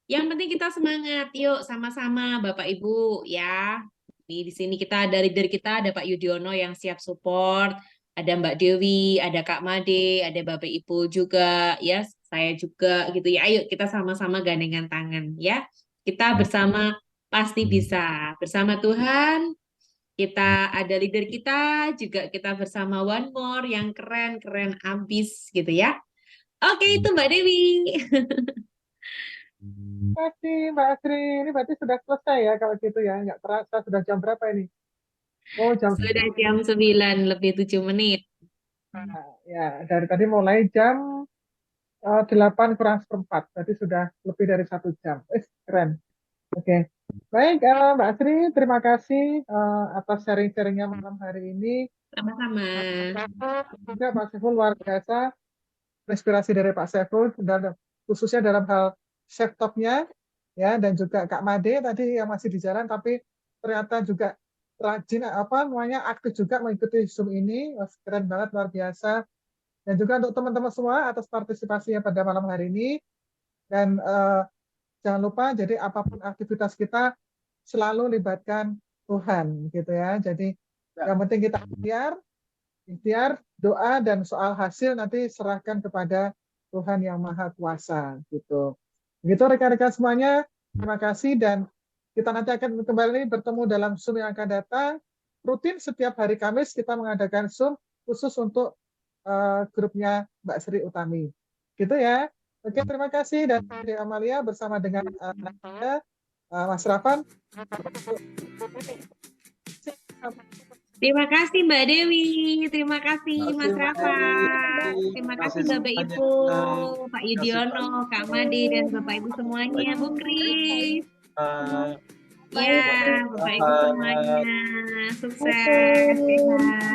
D: yang penting kita semangat. Yuk sama-sama Bapak Ibu ya. Di sini kita dari kita ada Pak Yudhoyono yang siap support, ada Mbak Dewi, ada Kak Made, ada Bapak Ibu juga ya, saya juga gitu ya. Ayo kita sama-sama gandengan tangan ya. Kita bersama pasti bisa. Bersama Tuhan kita ada leader kita, juga kita bersama One More yang keren abis gitu ya. Oke, itu Mbak Dewi.
A: Terima kasih Mbak Asri. Ini berarti sudah selesai ya kalau gitu ya. Nggak terasa sudah jam berapa ini? Oh, jam
D: Sudah jam 9 lebih 7 menit.
A: ya dari tadi mulai jam 8 kurang seperempat. Berarti sudah lebih dari 1 jam. Keren. Oke. Baik, Mbak Asri, terima kasih atas sharing-sharingnya malam hari ini.
D: Sama-sama.
A: Juga Pak Saiful luar biasa. Inspirasi dari Pak Saiful dan khususnya dalam hal chef top-nya ya, dan juga Kak Made tadi yang masih di jalan tapi ternyata juga rajin aktif juga mengikuti Zoom ini. Wah, keren banget, luar biasa. Dan juga untuk teman-teman semua atas partisipasinya pada malam hari ini. Dan jangan lupa jadi apapun aktivitas kita selalu libatkan Tuhan gitu ya. Jadi yang penting kita ikhtiar, doa, dan soal hasil nanti serahkan kepada Tuhan yang Maha Kuasa gitu. Begitu rekan-rekan semuanya, terima kasih dan kita nanti akan kembali bertemu dalam Zoom yang akan datang. Rutin setiap hari Kamis kita mengadakan Zoom khusus untuk grupnya Mbak Sri Utami. Gitu ya. Oke, terima kasih dan saya Amalia bersama dengan saya, Mas Rafan.
D: Terima kasih Mbak Dewi, terima kasih Mas Rafa, terima kasih Bapak Ibu, Pak Yudhoyono, Kak Made, dan Bapak Ibu semuanya, Bu Kris. Ya, Bapak Ibu semuanya, sukses, sehat.